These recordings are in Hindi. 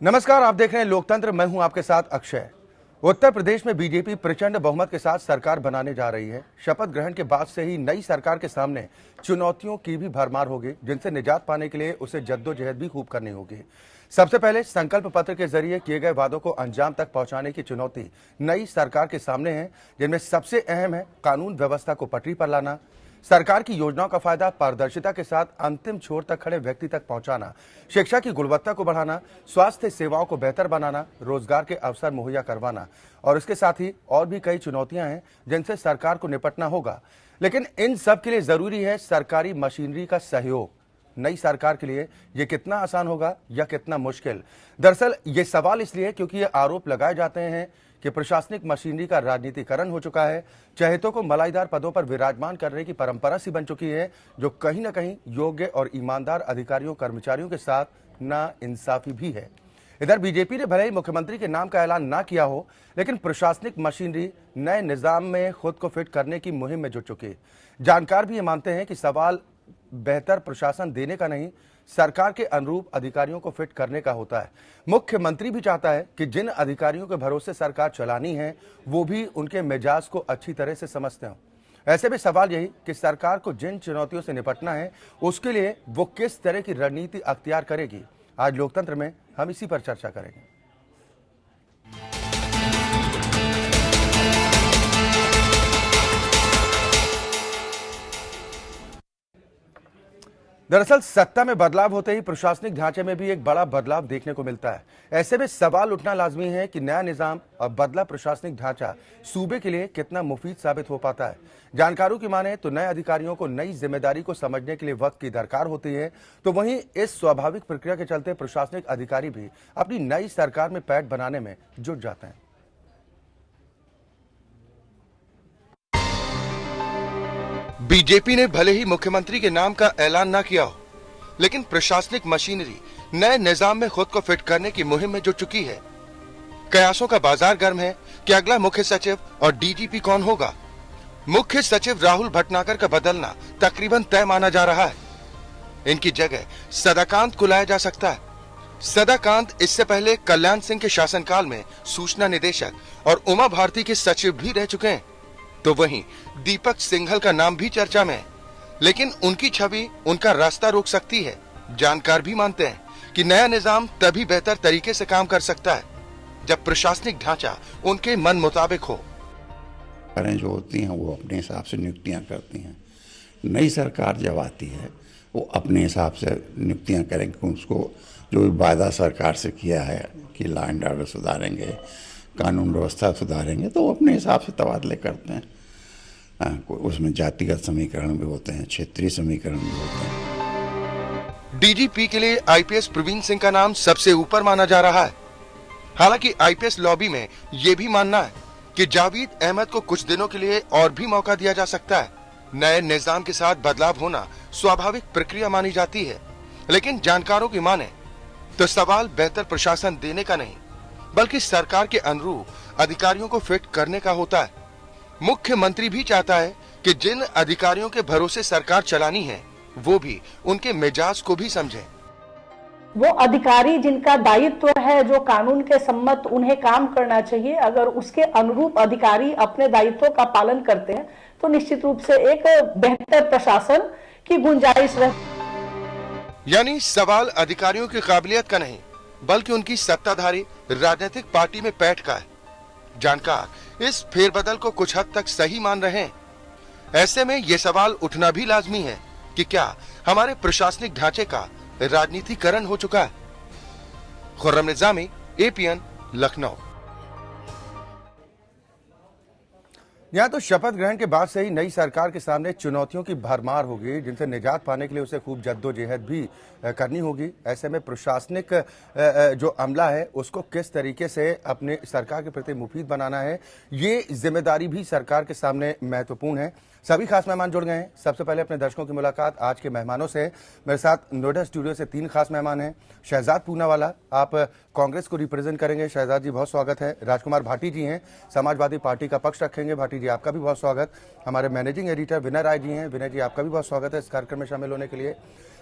नमस्कार, आप देख रहे हैं लोकतंत्र। मैं हूं आपके साथ अक्षय। उत्तर प्रदेश में बीजेपी प्रचंड बहुमत के साथ सरकार बनाने जा रही है। शपथ ग्रहण के बाद से ही नई सरकार के सामने चुनौतियों की भी भरमार होगी, जिनसे निजात पाने के लिए उसे जद्दोजहद भी खूब करनी होगी। सबसे पहले संकल्प पत्र के जरिए किए गए वादों को अंजाम तक पहुंचाने की चुनौती नई सरकार के सामने है, जिनमें सबसे अहम है कानून व्यवस्था को पटरी पर लाना, सरकार की योजनाओं का फायदा पारदर्शिता के साथ अंतिम छोर तक खड़े व्यक्ति तक पहुंचाना, शिक्षा की गुणवत्ता को बढ़ाना, स्वास्थ्य सेवाओं को बेहतर बनाना, रोजगार के अवसर मुहैया करवाना और इसके साथ ही और भी कई चुनौतियां हैं जिनसे सरकार को निपटना होगा। लेकिन इन सब के लिए जरूरी है सरकारी मशीनरी का सहयोग। नई सरकार के लिए यह कितना आसान होगा या कितना मुश्किल? दरअसल ये सवाल इसलिए क्योंकि ये आरोप लगाए जाते हैं कि प्रशासनिक मशीनरी का राजनीतिकरण हो चुका है। चहेतों को मलाईदार पदों पर विराजमान करने की परंपरा सी बन चुकी है, जो कहीं ना कहीं योग्य और ईमानदार अधिकारियों कर्मचारियों के साथ ना इंसाफी भी है। इधर बीजेपी ने भले ही मुख्यमंत्री के नाम का ऐलान ना किया हो, लेकिन प्रशासनिक मशीनरी नए निजाम में खुद को फिट करने की मुहिम में जुट चुकी है। जानकार भी ये मानते हैं कि सवाल बेहतर प्रशासन देने का नहीं, सरकार के अनुरूप अधिकारियों को फिट करने का होता है। मुख्यमंत्री भी चाहता है कि जिन अधिकारियों के भरोसे सरकार चलानी है वो भी उनके मिजाज को अच्छी तरह से समझते हो। ऐसे में सवाल यही कि सरकार को जिन चुनौतियों से निपटना है उसके लिए वो किस तरह की रणनीति अख्तियार करेगी। आज लोकतंत्र में हम इसी पर चर्चा करेंगे। दरअसल सत्ता में बदलाव होते ही प्रशासनिक ढांचे में भी एक बड़ा बदलाव देखने को मिलता है। ऐसे में सवाल उठना लाजमी है कि नया निजाम और बदला प्रशासनिक ढांचा सूबे के लिए कितना मुफीद साबित हो पाता है। जानकारों की माने तो नए अधिकारियों को नई जिम्मेदारी को समझने के लिए वक्त की दरकार होती है, तो वहीं इस स्वाभाविक प्रक्रिया के चलते प्रशासनिक अधिकारी भी अपनी नई सरकार में पैठ बनाने में जुट जाते हैं। बीजेपी ने भले ही मुख्यमंत्री के नाम का ऐलान ना किया हो, लेकिन प्रशासनिक मशीनरी नए निजाम में खुद को फिट करने की मुहिम में जुट चुकी है। कयासों का बाजार गर्म है कि अगला मुख्य सचिव और डीजीपी कौन होगा। मुख्य सचिव राहुल भटनागर का बदलना तकरीबन तय माना जा रहा है। इनकी जगह सदाकांत को लाया जा सकता है। सदाकांत इससे पहले कल्याण सिंह के शासनकाल में सूचना निदेशक और उमा भारती के सचिव भी रह चुके हैं। तो वहीं दीपक सिंघल का नाम भी चर्चा में है, लेकिन उनकी छवि उनका रास्ता रोक सकती है। जानकार भी मानते हैं कि नया निजाम तभी बेहतर तरीके से काम कर सकता है जब प्रशासनिक ढांचा उनके मन मुताबिक हो। जो होती हैं वो अपने हिसाब से नियुक्तियां करती हैं। नई सरकार जब आती है वो अपने हिसाब से नियुक्तियां करेंगे। उसको जो वायदा सरकार से किया है कि लॉ एंड ऑर्डर सुधारेंगे, कानून व्यवस्था सुधारेंगे, तो वो अपने हिसाब से तबादले करते हैं। उसमें जातिगत समीकरण भी होते हैं, क्षेत्रीय समीकरण भी होते हैं। डीजीपी के लिए आईपीएस प्रवीण सिंह का नाम सबसे ऊपर माना जा रहा है। हालांकि आईपीएस लॉबी में यह भी मानना है कि जावेद अहमद को कुछ दिनों के लिए और भी मौका दिया जा सकता है। नए निजाम के साथ बदलाव होना स्वाभाविक प्रक्रिया मानी जाती है, लेकिन जानकारों की माने तो सवाल बेहतर प्रशासन देने का नहीं, बल्कि सरकार के अनुरूप अधिकारियों को फिट करने का होता है। मुख्यमंत्री भी चाहता है कि जिन अधिकारियों के भरोसे सरकार चलानी है वो भी उनके मिजाज को भी समझें। वो अधिकारी जिनका दायित्व है, जो कानून के सम्मत उन्हें काम करना चाहिए, अगर उसके अनुरूप अधिकारी अपने दायित्वों का पालन करते हैं तो निश्चित रूप से एक बेहतर प्रशासन की गुंजाइश रहती। यानी सवाल अधिकारियों की काबिलियत का नहीं, बल्कि उनकी सत्ताधारी राजनीतिक पार्टी में पैठ का है। जानकार इस फेरबदल को कुछ हद तक सही मान रहे हैं। ऐसे में यह सवाल उठना भी लाजमी है कि क्या हमारे प्रशासनिक ढांचे का राजनीतिकरण हो चुका है। खुर्रम निजामी, एपीएन, लखनऊ। यहाँ तो शपथ ग्रहण के बाद से ही नई सरकार के सामने चुनौतियों की भरमार होगी, जिनसे निजात पाने के लिए उसे खूब जद्दोजहद भी करनी होगी। ऐसे में प्रशासनिक जो अमला है उसको किस तरीके से अपने सरकार के प्रति मुफीद बनाना है, ये जिम्मेदारी भी सरकार के सामने महत्वपूर्ण है। सभी खास मेहमान जुड़ गए हैं। सबसे पहले अपने दर्शकों की मुलाकात आज के मेहमानों से। मेरे साथ नोएडा स्टूडियो से 3 खास मेहमान हैं। शहजाद पूनावाला, आप कांग्रेस को रिप्रेजेंट करेंगे। शहजाद जी बहुत स्वागत है। राजकुमार भाटी जी हैं, समाजवादी पार्टी का पक्ष रखेंगे। भाटी जी आपका भी बहुत स्वागत। हमारे मैनेजिंग एडिटर विनय राय जी हैं। विनय जी आपका भी बहुत स्वागत है इस कार्यक्रम में शामिल होने के लिए।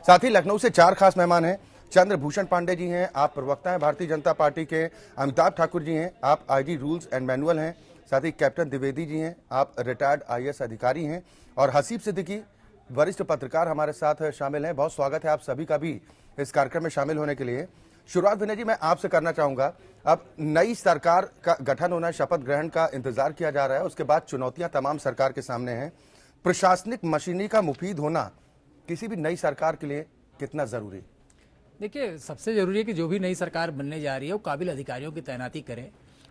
साथ ही लखनऊ से 4 खास मेहमान हैं। चंद्रभूषण पांडे जी हैं, आप प्रवक्ता हैं भारतीय जनता पार्टी के। अमिताभ ठाकुर जी हैं, आप आईजी रूल्स एंड मैनुअल हैं। साथ ही कैप्टन द्विवेदी जी हैं, आप रिटायर्ड आईएएस अधिकारी हैं। और हसीब सिद्दीकी वरिष्ठ पत्रकार हमारे साथ शामिल हैं। बहुत स्वागत है आप सभी का भी इस कार्यक्रम में शामिल होने के लिए। शुरुआत विनय जी मैं आपसे करना चाहूंगा, अब नई सरकार का गठन होना, शपथ ग्रहण का इंतजार किया जा रहा है, उसके बाद चुनौतियां तमाम सरकार के सामने हैं। प्रशासनिक मशीनरी का मुफीद होना किसी भी नई सरकार के लिए कितना जरूरी? देखिए, सबसे जरूरी है कि जो भी नई सरकार बनने जा रही है वो काबिल अधिकारियों की तैनाती करे।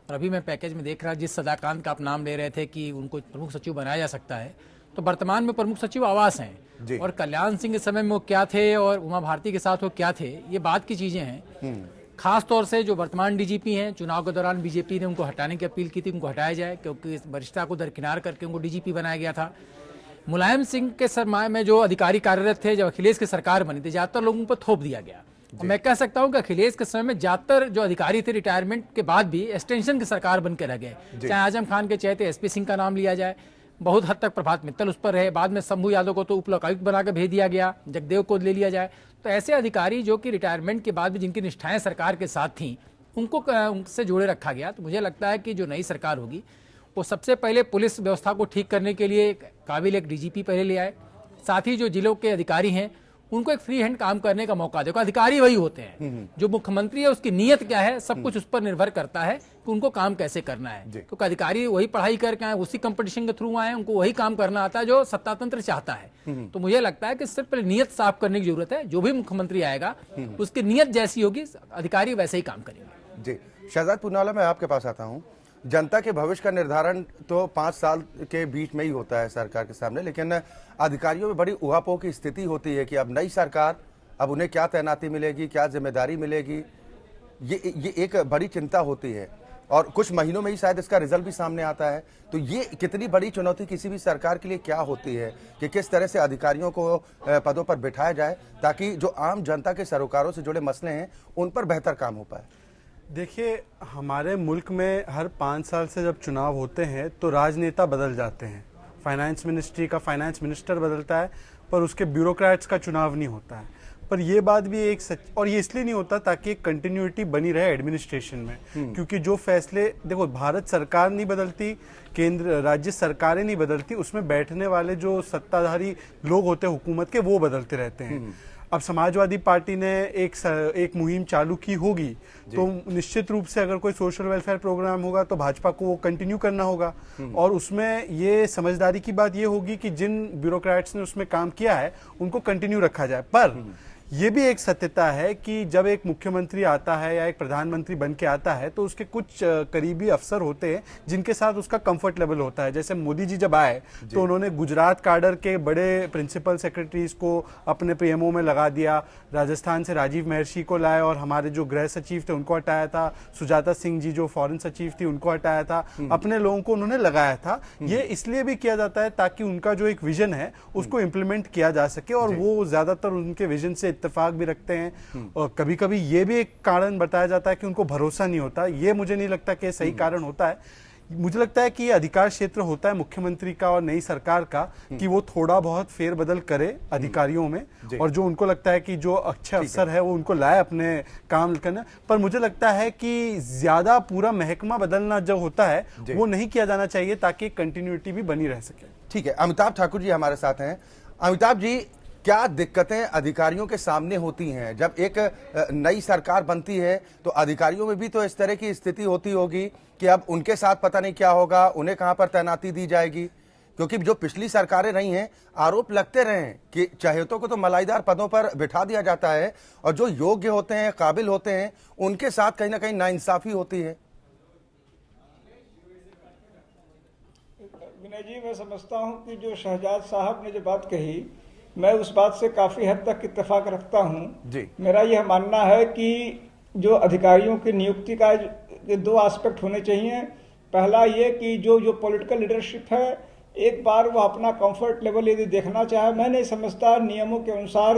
और अभी मैं पैकेज में देख रहा, जिस सदाकांत का आप नाम ले रहे थे कि उनको प्रमुख सचिव बनाया जा सकता है, तो वर्तमान में प्रमुख सचिव आवास हैं, और कल्याण सिंह के समय में वो क्या थे और उमा भारती के साथ वो क्या थे, ये बात की चीजें हैं। खास तौर से जो वर्तमान डीजीपी हैं, चुनाव के दौरान बीजेपी ने उनको हटाने की अपील की थी, उनको हटाया जाए, क्योंकि इस वरिष्ठता को दरकिनार करके उनको डीजीपी बनाया गया था। मुलायम सिंह के सरमाए में जो अधिकारी कार्यरत थे, जब अखिलेश की सरकार बनी थी, ज्यादातर लोगों पर थोप दिया गया। मैं कह सकता हूं कि अखिलेश के समय में ज्यादातर जो अधिकारी थे रिटायरमेंट के बाद भी एक्सटेंशन की सरकार बनकर रह गए। चाहे आजम खान के चहते एसपी सिंह का नाम लिया जाए, बहुत हद तक प्रभात मित्तल उस पर रहे, बाद में शंभू यादव को तो उपलोकायुक्त बनाकर भेज दिया गया, जगदेव को ले लिया जाए। तो ऐसे अधिकारी जो कि रिटायरमेंट के बाद भी जिनकी निष्ठाएं सरकार के साथ थी, उनको उनसे जोड़े रखा गया। तो मुझे लगता है कि जो नई सरकार होगी वो सबसे पहले पुलिस व्यवस्था को ठीक करने के लिए काबिल एक डीजीपी पहले ले आए, साथ ही जो जिलों के अधिकारी हैं उनको एक फ्री हैंड काम करने का मौका दे। अधिकारी वही होते हैं, जो मुख्यमंत्री है उसकी नीयत क्या है, सब कुछ उस पर निर्भर करता है कि उनको काम कैसे करना है। क्योंकि अधिकारी वही पढ़ाई करके आए, उसी कंपटीशन के थ्रू आए, उनको वही काम करना आता है जो सत्ता तंत्र चाहता है। तो मुझे लगता है कि सिर्फ नीयत साफ करने की जरूरत है। जो भी मुख्यमंत्री आएगा उसकी नीयत जैसी होगी, अधिकारी वैसे ही काम करेंगे। जी, शहजाद पूनावाला मैं आपके पास आता हूँ। जनता के भविष्य का निर्धारण तो 5 साल के बीच में ही होता है सरकार के सामने, लेकिन अधिकारियों में बड़ी उहापोह की स्थिति होती है कि अब नई सरकार, अब उन्हें क्या तैनाती मिलेगी, क्या जिम्मेदारी मिलेगी, ये एक बड़ी चिंता होती है। और कुछ महीनों में ही शायद इसका रिजल्ट भी सामने आता है। तो ये कितनी बड़ी चुनौती किसी भी सरकार के लिए क्या होती है कि किस तरह से अधिकारियों को पदों पर बिठाया जाए ताकि जो आम जनता के सरोकारों से जुड़े मसले हैं उन पर बेहतर काम हो पाए? देखिए, हमारे मुल्क में हर 5 साल से जब चुनाव होते हैं तो राजनेता बदल जाते हैं। फाइनेंस मिनिस्ट्री का फाइनेंस मिनिस्टर बदलता है, पर उसके ब्यूरोक्रेट्स का चुनाव नहीं होता है। पर ये बात भी एक सच, और ये इसलिए नहीं होता ताकि एक कंटिन्यूटी बनी रहे एडमिनिस्ट्रेशन में। क्योंकि जो फैसले, देखो, भारत सरकार नहीं बदलती, केंद्र राज्य सरकारें नहीं बदलती, उसमें बैठने वाले जो सत्ताधारी लोग होते हैं हुकूमत के, वो बदलते रहते हैं। अब समाजवादी पार्टी ने एक मुहिम चालू की होगी, तो निश्चित रूप से अगर कोई सोशल वेलफेयर प्रोग्राम होगा तो भाजपा को वो कंटिन्यू करना होगा। और उसमें ये समझदारी की बात ये होगी कि जिन ब्यूरोक्रेट्स ने उसमें काम किया है उनको कंटिन्यू रखा जाए। पर ये भी एक सत्यता है कि जब एक मुख्यमंत्री आता है या एक प्रधानमंत्री बन के आता है तो उसके कुछ करीबी अफसर होते हैं जिनके साथ उसका कंफर्ट लेवल होता है। जैसे मोदी जी जब आए तो उन्होंने गुजरात काडर के बड़े प्रिंसिपल सेक्रेटरीज को अपने पीएमओ में लगा दिया, राजस्थान से राजीव महर्षि को लाए और हमारे जो गृह सचिव थे उनको हटाया था, सुजाता सिंह जी जो फॉरेन सचिव थी उनको हटाया था, अपने लोगों को उन्होंने लगाया था। ये इसलिए भी किया जाता है ताकि उनका जो एक विजन है उसको इम्प्लीमेंट किया जा सके, और वो ज्यादातर उनके विजन से इत्तेफाक भी रखते हैं। और कभी कभी ये भी एक कारण बताया जाता है कि उनको भरोसा नहीं होता। ये मुझे नहीं लगता कि सही कारण होता है। मुझे लगता है कि ये अधिकार क्षेत्र होता है मुख्यमंत्री का और नई सरकार का कि वो थोड़ा बहुत फेरबदल करे अधिकारियों में, और जो उनको लगता है कि जो अच्छे अफसर है वो उनको लाए अपने काम करने। पर मुझे लगता है कि ज्यादा पूरा महकमा बदलना जो होता है वो नहीं किया जाना चाहिए ताकि कंटिन्यूटी भी बनी रह सके। ठीक है, अमिताभ ठाकुर जी हमारे साथ हैं। अमिताभ जी, क्या दिक्कतें अधिकारियों के सामने होती हैं जब एक नई सरकार बनती है? तो अधिकारियों में भी तो इस तरह की स्थिति होती होगी कि अब उनके साथ पता नहीं क्या होगा, उन्हें कहां पर तैनाती दी जाएगी, क्योंकि जो पिछली सरकारें रही हैं आरोप लगते रहे हैं कि चहेतों को तो मलाईदार पदों पर बिठा दिया जाता है और जो योग्य होते हैं, काबिल होते हैं, उनके साथ कहीं ना कहीं नाइंसाफी होती है। विनय जी, मैं समझता हूं कि जो शहजाद साहब ने जो बात कही, मैं उस बात से काफी हद तक इत्तेफाक रखता हूं। जी। मेरा यह मानना है कि जो अधिकारियों की नियुक्ति का 2 एस्पेक्ट होने चाहिए। पहला ये कि जो पॉलिटिकल लीडरशिप है, एक बार वो अपना कंफर्ट लेवल यदि देखना चाहे, मैं नहीं समझता नियमों के अनुसार,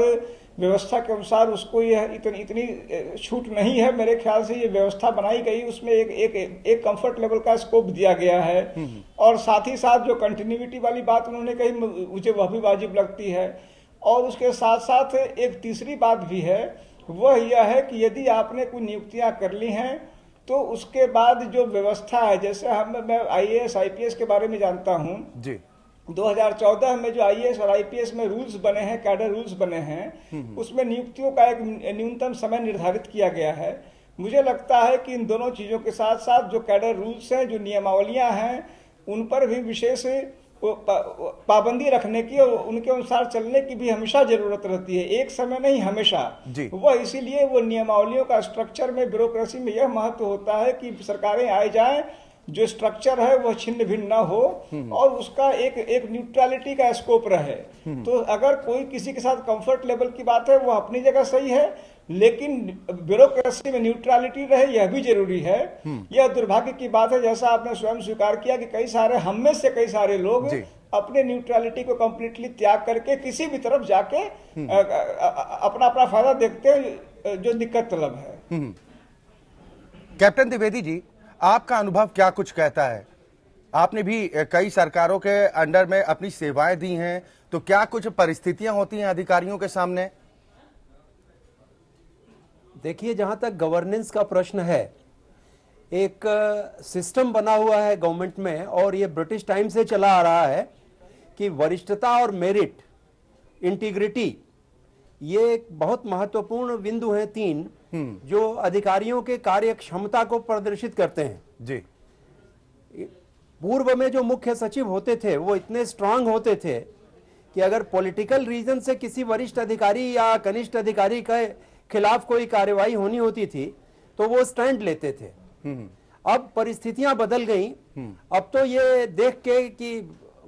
व्यवस्था के अनुसार उसको यह इतनी छूट नहीं है। मेरे ख्याल से ये व्यवस्था बनाई गई, उसमें एक कंफर्ट लेवल का स्कोप दिया गया है। और साथ ही साथ जो कंटिन्यूटी वाली बात उन्होंने कही, मुझे वह भी वाजिब लगती है। और उसके साथ साथ एक तीसरी बात भी है वह यह है कि यदि आपने कोई नियुक्तियां कर ली हैं तो उसके बाद जो व्यवस्था है, जैसे मैं आईएएस आईपीएस के बारे में जानता हूं जी, 2014 में जो आईएएस और आईपीएस में रूल्स बने हैं, कैडर रूल्स बने हैं, उसमें नियुक्तियों का एक न्यूनतम समय निर्धारित किया गया है। मुझे लगता है कि इन दोनों चीजों के साथ साथ जो कैडर रूल्स हैं, जो नियमावलियां हैं, उन पर भी विशेष पाबंदी रखने की और उनके अनुसार चलने की भी हमेशा जरूरत रहती है, एक समय नहीं, हमेशा। वह इसीलिए वो नियमावलियों का स्ट्रक्चर में, ब्यूरोक्रेसी में यह महत्व होता है कि सरकारें आए जाएं, जो स्ट्रक्चर है वह छिन्न भिन्न न हो और उसका एक न्यूट्रलिटी का स्कोप रहे। तो अगर कोई किसी के साथ कंफर्ट लेवल की बात है, वो अपनी जगह सही है, लेकिन ब्यूरोक्रेसी में न्यूट्रलिटी रहे, यह भी जरूरी है। यह दुर्भाग्य की बात है, जैसा आपने स्वयं स्वीकार किया कि हम में से कई सारे लोग अपने न्यूट्रलिटी को कंप्लीटली त्याग करके किसी भी तरफ जाके अपना अपना फायदा देखते हैं, जो दिक्कत तलब है। कैप्टन द्विवेदी जी, आपका अनुभव क्या कुछ कहता है? आपने भी कई सरकारों के अंडर में अपनी सेवाएं दी हैं, तो क्या कुछ परिस्थितियां होती हैं अधिकारियों के सामने? देखिए, जहां तक गवर्नेंस का प्रश्न है, एक सिस्टम बना हुआ है गवर्नमेंट में और ये ब्रिटिश टाइम से चला आ रहा है कि वरिष्ठता और मेरिट, इंटीग्रिटी, ये एक बहुत महत्वपूर्ण बिंदु हैं तीन, जो अधिकारियों के कार्य क्षमता को प्रदर्शित करते हैं। जी, पूर्व में जो मुख्य सचिव होते थे वो इतने स्ट्रांग होते थे कि अगर पॉलिटिकल रीजन से किसी वरिष्ठ अधिकारी या कनिष्ठ अधिकारी के खिलाफ कोई कार्रवाई होनी होती थी तो वो स्टैंड लेते थे। अब परिस्थितियां बदल गई। अब तो ये देख के कि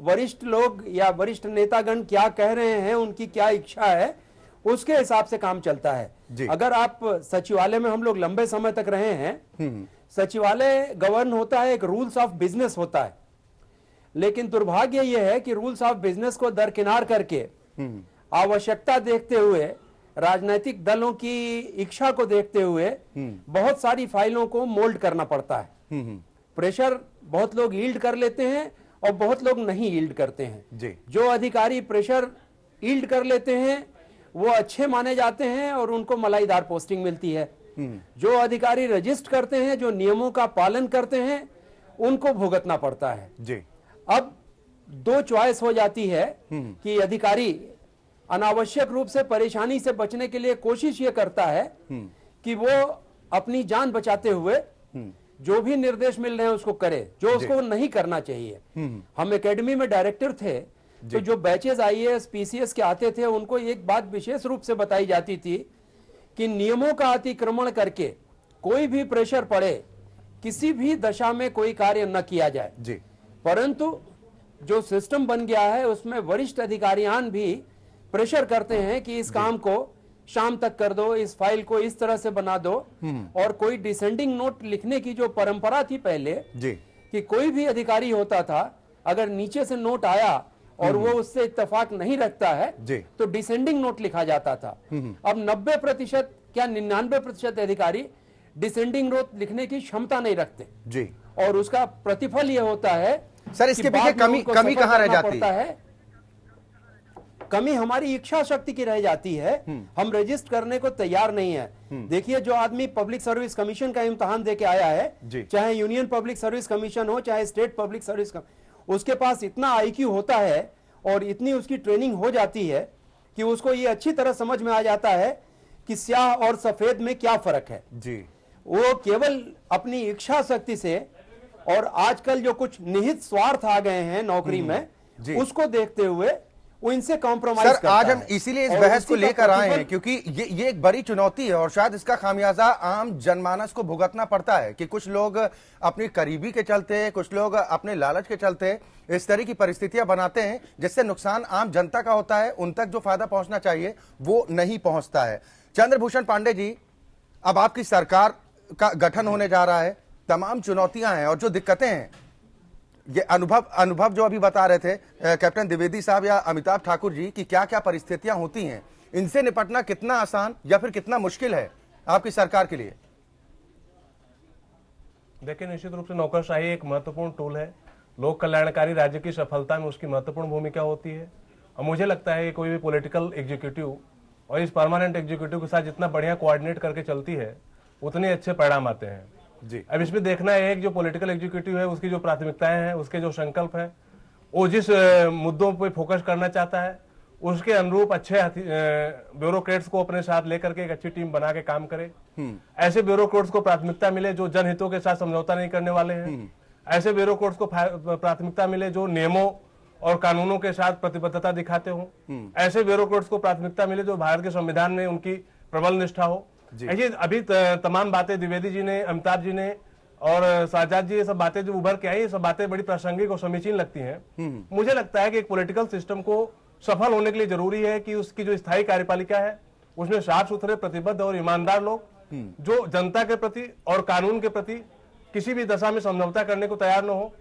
वरिष्ठ लोग या वरिष्ठ नेतागण क्या कह रहे हैं, उनकी क्या इच्छा है, उसके हिसाब से काम चलता है। अगर आप सचिवालय में, हम लोग लंबे समय तक रहे हैं, सचिवालय गवर्न होता है, एक रूल्स ऑफ बिजनेस होता है, लेकिन दुर्भाग्य यह है कि रूल्स ऑफ बिजनेस को दरकिनार करके, आवश्यकता देखते हुए, राजनीतिक दलों की इच्छा को देखते हुए बहुत सारी फाइलों को मोल्ड करना पड़ता है। प्रेशर बहुत लोग यील्ड कर लेते हैं और बहुत लोग नहीं यील्ड करते हैं। जो अधिकारी प्रेशर यील्ड कर लेते हैं वो अच्छे माने जाते हैं और उनको मलाईदार पोस्टिंग मिलती है। जो अधिकारी रजिस्ट करते हैं, जो नियमों का पालन करते हैं, उनको भुगतना पड़ता है। अब दो चॉइस हो जाती है कि अधिकारी अनावश्यक रूप से परेशानी से बचने के लिए कोशिश ये करता है कि वो अपनी जान बचाते हुए जो भी निर्देश मिल रहे हैं उसको करे, जो उसको नहीं करना चाहिए। हम एकेडमी में डायरेक्टर थे, तो जो बैचेस आईएएस पीसीएस के आते थे, उनको एक बात विशेष रूप से बताई जाती थी कि नियमों का अतिक्रमण करके कोई भी प्रेशर पड़े, किसी भी दशा में कोई कार्य न किया जाए। परंतु जो सिस्टम बन गया है उसमें वरिष्ठ अधिकारियां भी प्रेशर करते हैं कि इस काम को शाम तक कर दो, इस फाइल को इस तरह से बना दो। और कोई डिसेंडिंग नोट लिखने की जो परंपरा थी पहले, कि कोई भी अधिकारी होता था, अगर नीचे से नोट आया और वो उससे इत्तेफाक नहीं रखता है तो डिसेंडिंग नोट लिखा जाता था। अब 90% क्या 99% अधिकारी डिसेंडिंग नोट लिखने की क्षमता नहीं रखते और उसका प्रतिफल ये होता है। सर, इसके पीछे कमी कहां रह जाती है? कमी हमारी इच्छा शक्ति की रह जाती है। हम रजिस्टर करने को तैयार नहीं है। देखिए, जो आदमी पब्लिक सर्विस कमीशन का इम्तिहान देके आया है, चाहे यूनियन पब्लिक सर्विस कमीशन हो, चाहे स्टेट पब्लिक सर्विस, उसके पास इतना आईक्यू होता है और इतनी उसकी ट्रेनिंग हो जाती है कि उसको ये अच्छी तरह समझ में आ जाता है कि स्याह और सफेद में क्या फर्क है। वो केवल अपनी इच्छा शक्ति से और आजकल जो कुछ निहित स्वार्थ आ गए हैं नौकरी में, उसको देखते हुए वो इनसे कॉम्प्रोमाइज करता है। आज हम इसीलिए इस बहस को लेकर आए हैं क्योंकि ये एक बड़ी चुनौती है और शायद इसका खामियाजा आम जनमानस को भुगतना पड़ता है कि कुछ लोग अपनी करीबी के चलते, कुछ लोग अपने लालच के चलते इस तरह की परिस्थितियां बनाते हैं जिससे नुकसान आम जनता का होता है, उन तक जो फायदा पहुंचना चाहिए वो नहीं पहुंचता है। चंद्रभूषण पांडे जी, अब आपकी सरकार का गठन होने जा रहा है, तमाम चुनौतियां हैं और जो दिक्कतें हैं, ये अनुभव जो अभी बता रहे थे कैप्टन द्विवेदी साहब या अमिताभ ठाकुर जी की क्या क्या परिस्थितियां होती हैं, इनसे निपटना कितना आसान या फिर कितना मुश्किल है आपकी सरकार के लिए? देखिए, निश्चित रूप से नौकरशाही एक महत्वपूर्ण टूल है। लोक कल्याणकारी राज्य की सफलता में उसकी महत्वपूर्ण भूमिका होती है और मुझे लगता है कि कोई भी पॉलिटिकल एग्जीक्यूटिव और इस परमानेंट एग्जीक्यूटिव के साथ जितना बढ़िया कोऑर्डिनेट करके चलती है उतने अच्छे परिणाम आते हैं जी। अब इसमें देखना है कि जो पॉलिटिकल एग्जीक्यूटिव है उसकी जो प्राथमिकताएं हैं, उसके जो संकल्प है, वो जिस मुद्दों पे फोकस करना चाहता है उसके अनुरूप अच्छे ब्यूरोक्रेट्स को अपने साथ लेकर के एक अच्छी टीम बना के काम करे। ऐसे ब्यूरोक्रेट्स को प्राथमिकता मिले जो जनहितों के साथ समझौता नहीं करने वाले हैं। ऐसे ब्यूरोक्रेट्स को प्राथमिकता मिले जो नियमों और कानूनों के साथ प्रतिबद्धता दिखाते हो। ऐसे ब्यूरोक्रेट्स को प्राथमिकता मिले जो भारत के संविधान में उनकी प्रबल निष्ठा हो। ऐसी अभी तमाम बातें द्विवेदी जी ने, अमिताभ जी ने और साजाद जी, ये सब बातें जो उभर के आई, ये सब बातें बड़ी प्रासंगिक और समीचीन लगती हैं। मुझे लगता है कि एक पॉलिटिकल सिस्टम को सफल होने के लिए जरूरी है कि उसकी जो स्थायी कार्यपालिका है उसमें साफ सुथरे, प्रतिबद्ध और ईमानदार लोग जो जनता के प्रति और कानून के प्रति किसी भी दशा में समझौता करने को तैयार न हो,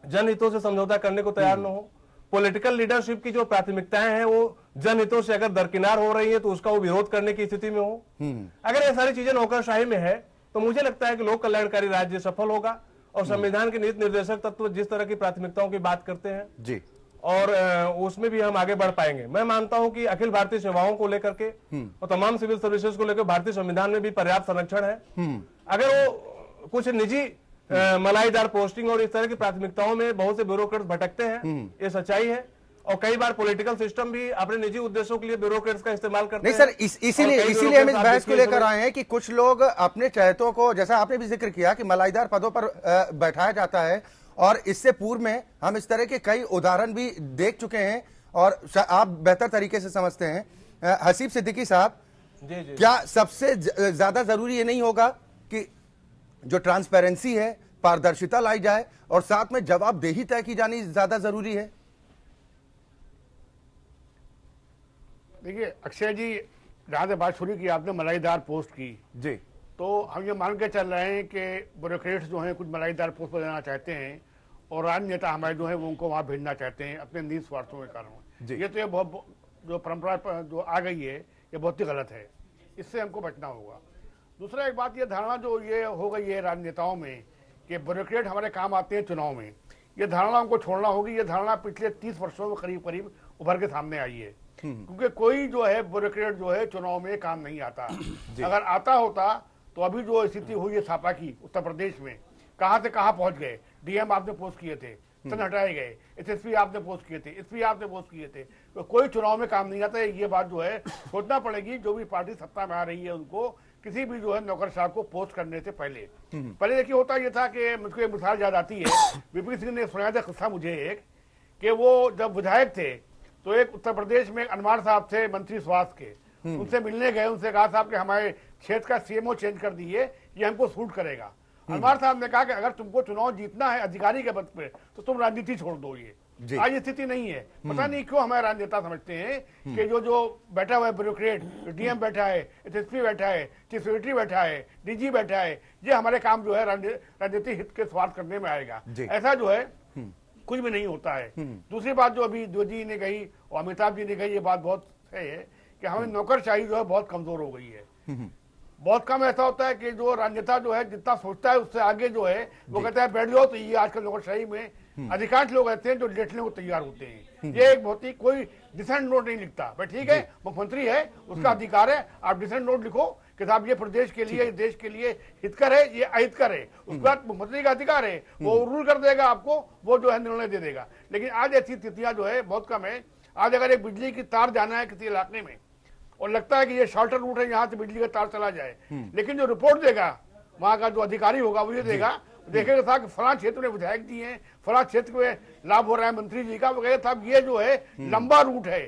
जनहितों से समझौता करने को तैयार न हो। पॉलिटिकल लीडरशिप की जो प्राथमिकताएं हैं वो जनहितों से अगर दरकिनार हो रही है तो उसका वो विरोध करने की स्थिति में हो। अगर ये सारी चीजें नौकरशाही में है तो मुझे लगता है कि लोक कल्याणकारी राज्य सफल होगा और संविधान के नीति निर्देशक तत्व जिस तरह की प्राथमिकताओं की बात करते हैं जी, और उसमें भी हम आगे बढ़ पाएंगे। मैं मानता हूं कि अखिल भारतीय सेवाओं को लेकर के और तमाम सिविल सर्विसेज को लेकर भारतीय संविधान में भी पर्याप्त संरक्षण है। अगर वो कुछ निजी मलाईदार पोस्टिंग और इस तरह की प्राथमिकताओं में बहुत से ब्यूरोक्रेट्स भटकते हैं, ये सच्चाई है। और कई बार पॉलिटिकल सिस्टम भी अपने निजी उद्देश्यों के लिए ब्यूरोक्रेट्स का इस्तेमाल करते नहीं हैं। सर, इसीलिए हम इस बहस को लेकर आए हैं कि कुछ लोग अपने चहेतों को, जैसा आपने भी जिक्र किया कि मलाईदार पदों पर बैठाया जाता है, और इससे पूर्व में हम इस तरह के कई उदाहरण भी देख चुके हैं और आप बेहतर तरीके से समझते हैं। हसीब सिद्दीकी साहब, क्या सबसे ज्यादा जरूरी ये नहीं होगा कि जो ट्रांसपेरेंसी है, पारदर्शिता लाई जाए और साथ में जवाबदेही तय की जानी ज्यादा जरूरी है? देखिए अक्षय जी, जहां से बात शुरू की आपने मलाईदार पोस्ट की जी, तो हम ये मान के चल रहे हैं कि ब्यूरोक्रेट्स जो हैं कुछ मलाईदार पोस्ट पर जाना चाहते हैं और राजनेता हमारे जो है वो उनको वहां भेजना चाहते हैं अपने निजी स्वार्थों के कारण। ये तो ये बहुत जो परंपरा जो आ गई है ये बहुत ही गलत है, इससे हमको बचना होगा। दूसरा एक बात, ये धारणा जो ये हो गई है राजनेताओं में कि ब्यूरोक्रेट हमारे काम आते हैं चुनाव में, ये धारणा हमको छोड़ना होगी। ये धारणा पिछले 30 वर्षों में करीब करीब उभर के सामने आई है, क्योंकि कोई जो है ब्यूरोक्रेट जो है चुनाव में काम नहीं आता। अगर आता होता तो अभी जो स्थिति हुई है छापा की उत्तर प्रदेश में, कहां से कहां पहुंच गए। डीएम आपने पोस्ट किए थे, सन हटाए गए, एसएसपी आपने पोस्ट किए थे, एसपी आपने पोस्ट किए थे, तो कोई चुनाव में काम नहीं आता। ये बात जो है सोचना पड़ेगी जो भी पार्टी सत्ता में आ रही है उनको, किसी भी जो है नौकरशाह को पोस्ट करने से पहले देखिए होता यह था कि मुझको एक मिसाल याद आती है, विपिन सिंह ने सुनाया था किस्सा मुझे एक, कि वो जब विधायक थे तो एक उत्तर प्रदेश में अनवार साहब थे मंत्री स्वास्थ्य के, उनसे मिलने गए, उनसे कहा साहब कि हमारे क्षेत्र का सीएमओ चेंज कर दिए, ये हमको सूट करेगा। अनवार साहब ने कहा कि अगर तुमको चुनाव जीतना है अधिकारी के पद पे तो तुम राजनीति छोड़ दो। ये आज स्थिति नहीं है, पता नहीं क्यों हमारे राजनेता समझते हैं कि जो बैठा हुआ है ब्यूरोक्रेट, डीएम बैठा है, एसएसपी बैठा है, चीफ सेक्रेटरी बैठा है, डीजी बैठा है, ये हमारे काम जो है राजनीतिक हित के स्वार्थ करने में आएगा। ऐसा जो है कुछ भी नहीं होता है। दूसरी बात जो अभी द्विवेदी ने कही और अमिताभ जी ने कही, ये बात बहुत सही है कि हमें नौकरशाही जो है बहुत कमजोर हो गई है। बहुत कम ऐसा होता है कि जो राजनेता जो है जितना सोचता है उससे आगे जो है वो कहता है बैठ जाओ। तो ये आजकल नौकरशाही में अधिकांश लोग ऐसे हैं जो लेटने को तैयार होते हैं। ये एक बहुत ही कोई डिसेंट नोट नहीं लिखता, भाई ठीक है मुख्यमंत्री है उसका अधिकार है, आप डिसेंट नोट लिखो कि साहब ये प्रदेश के लिए, देश के लिए हितकर है, ये अहितकर है, उसके बाद मुख्यमंत्री का अधिकार है, वो रूल कर देगा आपको, वो जो है निर्णय दे देगा। लेकिन आज ऐसी स्थितियां जो है बहुत कम है। आज अगर एक बिजली की तार जाना है किसी इलाके में और लगता है कि ये शॉर्टर रूट है, यहाँ से बिजली का तार चला जाए, लेकिन जो रिपोर्ट देगा वहां का जो अधिकारी होगा वो ये देखेगा था कि फला क्षेत्र में विधायक जी हैं, फला क्षेत्र में लाभ हो रहा है मंत्री जी का, वो कहेगा साहब ये जो है लंबा रूट है,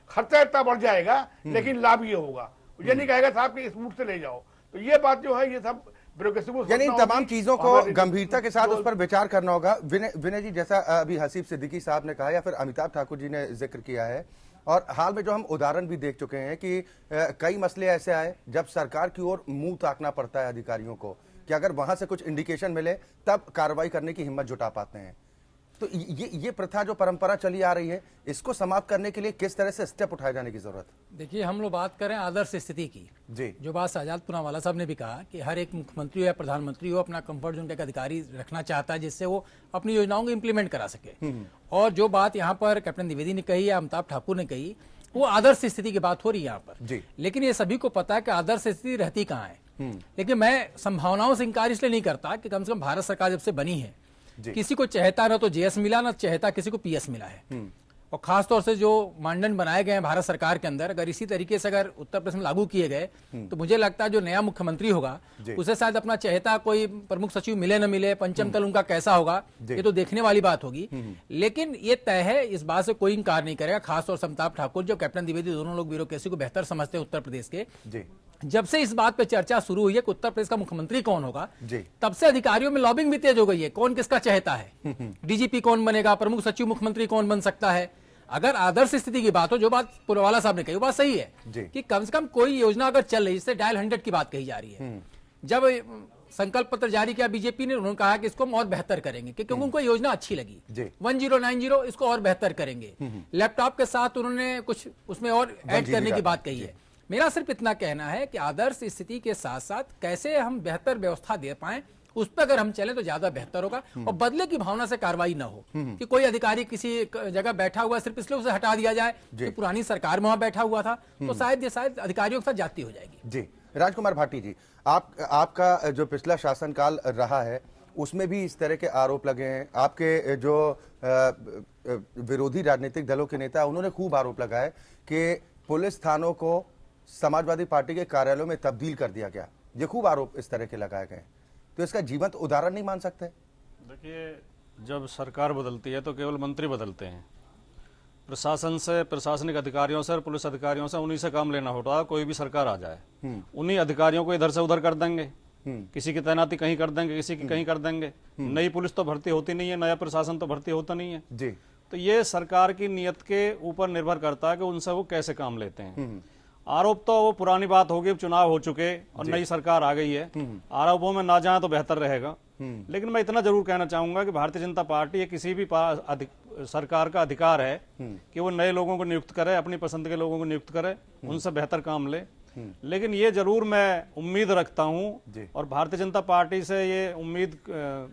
खर्चा इतना बढ़ जाएगा लेकिन लाभ ये होगा। ये नहीं कहेगा साहब कि इस रूट से ले जाओ। तो ये बात जो है ये सब यानी इन तमाम चीजों को गंभीरता के साथ उस पर विचार करना होगा। विनय जी, जैसा अभी हसीब सिद्दीकी साहब ने कहा या फिर अमिताभ ठाकुर जी ने जिक्र किया है, और हाल में जो हम उदाहरण भी देख चुके हैं कि कई मसले ऐसे आए जब सरकार की ओर मुंह ताकना पड़ता है अधिकारियों को कि अगर वहां से कुछ इंडिकेशन मिले तब कार्रवाई करने की हिम्मत जुटा पाते हैं। तो ये प्रथा जो परंपरा चली आ रही है, इसको समाप्त करने के लिए किस तरह से स्टेप उठाए जाने की जरूरत? देखिए, हम लोग बात करें आदर्श स्थिति की जी, जो बात साजाद पूनावाला साहब ने भी कहा कि हर एक मुख्यमंत्री हो या प्रधानमंत्री हो अपना कंफर्ट जोन का एक अधिकारी रखना चाहता है जिससे वो अपनी योजनाओं को इंप्लीमेंट करा सके। और जो बात यहाँ पर कैप्टन द्विवेदी ने कही या अमिताभ ठाकुर ने कही वो आदर्श स्थिति की बात हो रही है यहाँ पर जी। लेकिन ये सभी को पता है कि आदर्श स्थिति रहती कहाँ है। लेकिन मैं संभावनाओं से इंकार इसलिए नहीं करता कि कम से कम भारत सरकार जब से बनी है किसी को चहेता ना तो जेएस मिला ना चहेता किसी को पीएस मिला है। और खास तौर से जो मानदंड बनाए गए हैं भारत सरकार के अंदर, अगर इसी तरीके से अगर उत्तर प्रदेश में लागू किए गए तो मुझे लगता है जो नया मुख्यमंत्री होगा उसे शायद अपना चहेता कोई प्रमुख सचिव मिले न मिले, पंचम तल उनका कैसा होगा ये तो देखने वाली बात होगी। लेकिन ये तय है, इस बात से कोई इंकार नहीं करेगा। खासतौर से अमिताभ ठाकुर जो कैप्टन द्विवेदी दोनों लोग ब्यूरोक्रेसी को बेहतर समझते हैं उत्तर प्रदेश के, जब से इस बात पे चर्चा शुरू हुई है कि उत्तर प्रदेश का मुख्यमंत्री कौन होगा तब से अधिकारियों में लॉबिंग भी तेज हो गई है, कौन किसका चहेता है, डीजीपी कौन बनेगा, प्रमुख सचिव मुख्यमंत्री कौन बन सकता है। अगर आदर्श स्थिति की बात हो, जो बात पुरवाला साहब ने कही वो बात सही है कि कम से कम कोई योजना अगर चल रही है, जिससे डायल 100 की बात कही जा रही है। जब संकल्प पत्र जारी किया बीजेपी ने, उन्होंने कहा कि इसको हम और बेहतर करेंगे क्योंकि उनको योजना अच्छी लगी। 1090 इसको और बेहतर करेंगे। लैपटॉप के साथ उन्होंने कुछ उसमें और ऐड करने की बात कही है। मेरा सिर्फ इतना कहना है कि आदर्श स्थिति के साथ साथ कैसे हम बेहतर व्यवस्था दे पाएं उस पर अगर हम चले तो ज्यादा बेहतर होगा और बदले की भावना से कार्रवाई ना हो कि कोई अधिकारी किसी जगह बैठा हुआ सिर्फ इसलिए उसे हटा दिया जाए कि पुरानी सरकार में वहां बैठा हुआ था, तो शायद अधिकारियों के साथ जाती हो जाएगी। जी राजकुमार भाटी जी, आपका जो पिछला शासनकाल रहा है उसमें भी इस तरह के आरोप लगे हैं। आपके जो विरोधी राजनीतिक दलों के नेता उन्होंने खूब आरोप लगाए कि पुलिस थानों को समाजवादी पार्टी के कार्यालयों में तब्दील कर दिया गया। ये खूब आरोप इस तरह के लगाए गए, तो इसका जीवंत उदाहरण नहीं मान सकते? देखिए, जब सरकार बदलती है तो केवल मंत्री बदलते हैं। प्रशासन से, प्रशासनिक अधिकारियों से और पुलिस अधिकारियों से उन्हीं से काम लेना होता है। कोई भी सरकार आ जाए उन्हीं अधिकारियों को इधर से उधर कर देंगे, किसी की तैनाती कहीं कर देंगे, किसी की कहीं कर देंगे। नई पुलिस तो भर्ती होती नहीं है, नया प्रशासन तो भर्ती होता नहीं है जी। तो ये सरकार की नीयत के ऊपर निर्भर करता है कि उनसे वो कैसे काम लेते हैं। आरोप तो वो पुरानी बात होगी, चुनाव हो चुके और नई सरकार आ गई है, आरोपों में ना जाए तो बेहतर रहेगा। लेकिन मैं इतना जरूर कहना चाहूंगा कि भारतीय जनता पार्टी या किसी भी सरकार का अधिकार है कि वो नए लोगों को नियुक्त करे, अपनी पसंद के लोगों को नियुक्त करे, उनसे बेहतर काम ले। लेकिन ये जरूर मैं उम्मीद रखता हूं और भारतीय जनता पार्टी से ये उम्मीद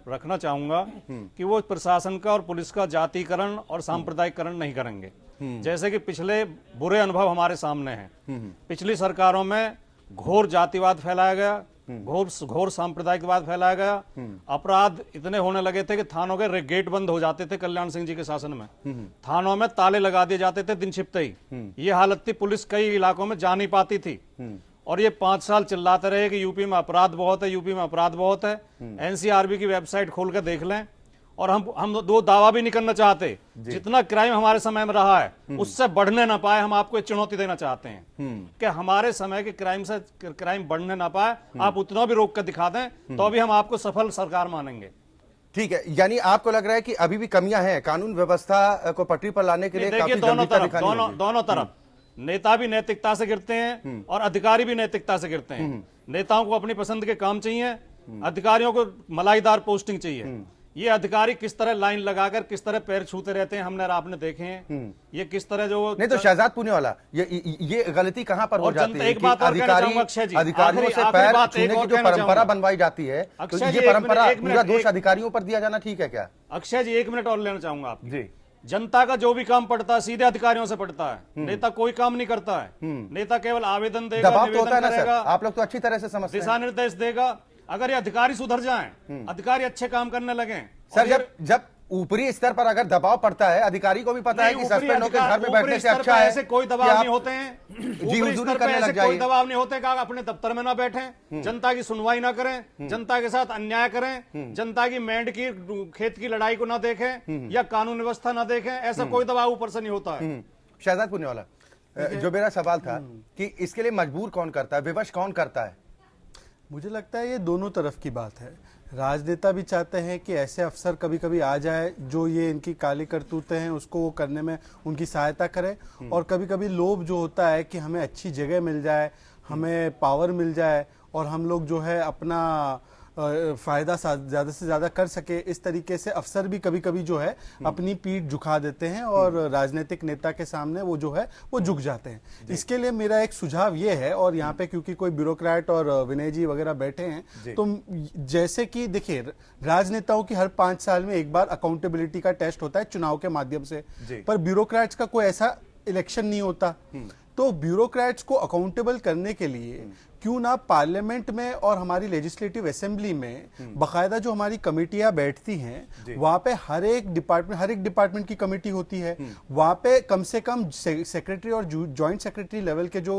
रखना चाहूंगा कि वो प्रशासन का और पुलिस का जातीकरण और सांप्रदायिकरण नहीं करेंगे। जैसे कि पिछले बुरे अनुभव हमारे सामने हैं। पिछली सरकारों में घोर जातिवाद फैलाया गया, घोर सांप्रदायिकवाद फैलाया गया। अपराध इतने होने लगे थे कि थानों के गेट बंद हो जाते थे। कल्याण सिंह जी के शासन में थानों में ताले लगा दिए जाते थे दिन छिपते ही। ये हालत थी, पुलिस कई इलाकों में जा नहीं पाती थी। और ये 5 साल चिल्लाते रहे कि यूपी में अपराध बहुत है, यूपी में अपराध बहुत है। एनसीआरबी की वेबसाइट खोल कर देख लें। और हम दो दावा भी नहीं करना चाहते, जितना क्राइम हमारे समय में रहा है उससे बढ़ने ना पाए। हम आपको एक चुनौती देना चाहते हैं कि हमारे समय के क्राइम बढ़ने ना पाए, आप उतना भी रोक कर दिखा दें तो भी हम आपको सफल सरकार मानेंगे। ठीक है, यानी आपको लग रहा है कि अभी भी कमियां हैं कानून व्यवस्था को पटरी पर लाने के लिए? देखिए, दोनों तरफ नेता भी नैतिकता से गिरते हैं और अधिकारी भी नैतिकता से गिरते हैं। नेताओं को अपनी पसंद के काम चाहिए, अधिकारियों को मलाईदार पोस्टिंग चाहिए। ये अधिकारी किस तरह लाइन लगाकर किस तरह पैर छूते रहते हैं हमने और आपने देखे हैं। ये किस तरह जो नहीं तो शहजाद पुणेवाला, ये गलती कहां पर हो जाती है? एक बात और कहना चाहूंगा अक्षय जी, अधिकारियों से पैर छूने की जो परंपरा बनवाई जाती है, तो ये परंपरा पूरा दोष अधिकारियों पर दिया जाना ठीक है क्या? अक्षय जी, 1 मिनट और लेना चाहूंगा आप जी। जनता का जो भी काम पड़ता है सीधे अधिकारियों से पड़ता है। नेता कोई काम नहीं करता है। नेता केवल आवेदन देगा, निवेदन करेगा। आप लोग तो अच्छी तरह से समझते हैं। दिशा निर्देश देगा। अगर ये अधिकारी सुधर जाएं, अधिकारी अच्छे काम करने लगे सर, जब ऊपरी स्तर पर अगर दबाव पड़ता है, अधिकारी को भी पता है कि सस्पेंड होकर घर में बैठने से अच्छा है। ऐसे कोई दबाव नहीं होते हैं जी, हुजूरी करने लग जाइए। कोई दबाव नहीं होते कि आप अपने दफ्तर में ना बैठें, जनता की सुनवाई ना करें, जनता के साथ अन्याय करें, जनता की मेंढ की खेत की लड़ाई को ना देखें या कानून व्यवस्था ना देखें। ऐसा कोई दबाव ऊपर से नहीं होता है। शहजाद पुणेवाला, जो मेरा सवाल था कि इसके लिए मजबूर कौन करता है, विवश कौन करता है? मुझे लगता है ये दोनों तरफ की बात है। राजनेता भी चाहते हैं कि ऐसे अफसर कभी कभी आ जाए जो ये इनकी काली करतूतें हैं उसको वो करने में उनकी सहायता करे, और कभी कभी लोभ जो होता है कि हमें अच्छी जगह मिल जाए, हमें पावर मिल जाए और हम लोग जो है अपना फायदा ज्यादा से ज्यादा कर सके। इस तरीके से अफसर भी कभी कभी जो है अपनी पीठ झुका देते हैं और राजनीतिक नेता के सामने वो जो है वो झुक जाते हैं। इसके लिए मेरा एक सुझाव ये है, और यहाँ पे क्योंकि कोई ब्यूरोक्रेट और विनय जी वगैरह बैठे हैं, तो जैसे कि देखिए राजनेताओं की हर 5 साल में एक बार अकाउंटेबिलिटी का टेस्ट होता है चुनाव के माध्यम से, पर ब्यूरोक्रेट्स का कोई ऐसा इलेक्शन नहीं होता। तो ब्यूरोक्रेट्स को अकाउंटेबल करने के लिए क्यों ना पार्लियामेंट में और हमारी लेजिस्लेटिव असेंबली में बाकायदा जो हमारी कमेटियां बैठती हैं वहां पे हर एक डिपार्टमेंट की कमेटी होती है, वहां पे कम से कम सेक्रेटरी और जॉइंट सेक्रेटरी लेवल के जो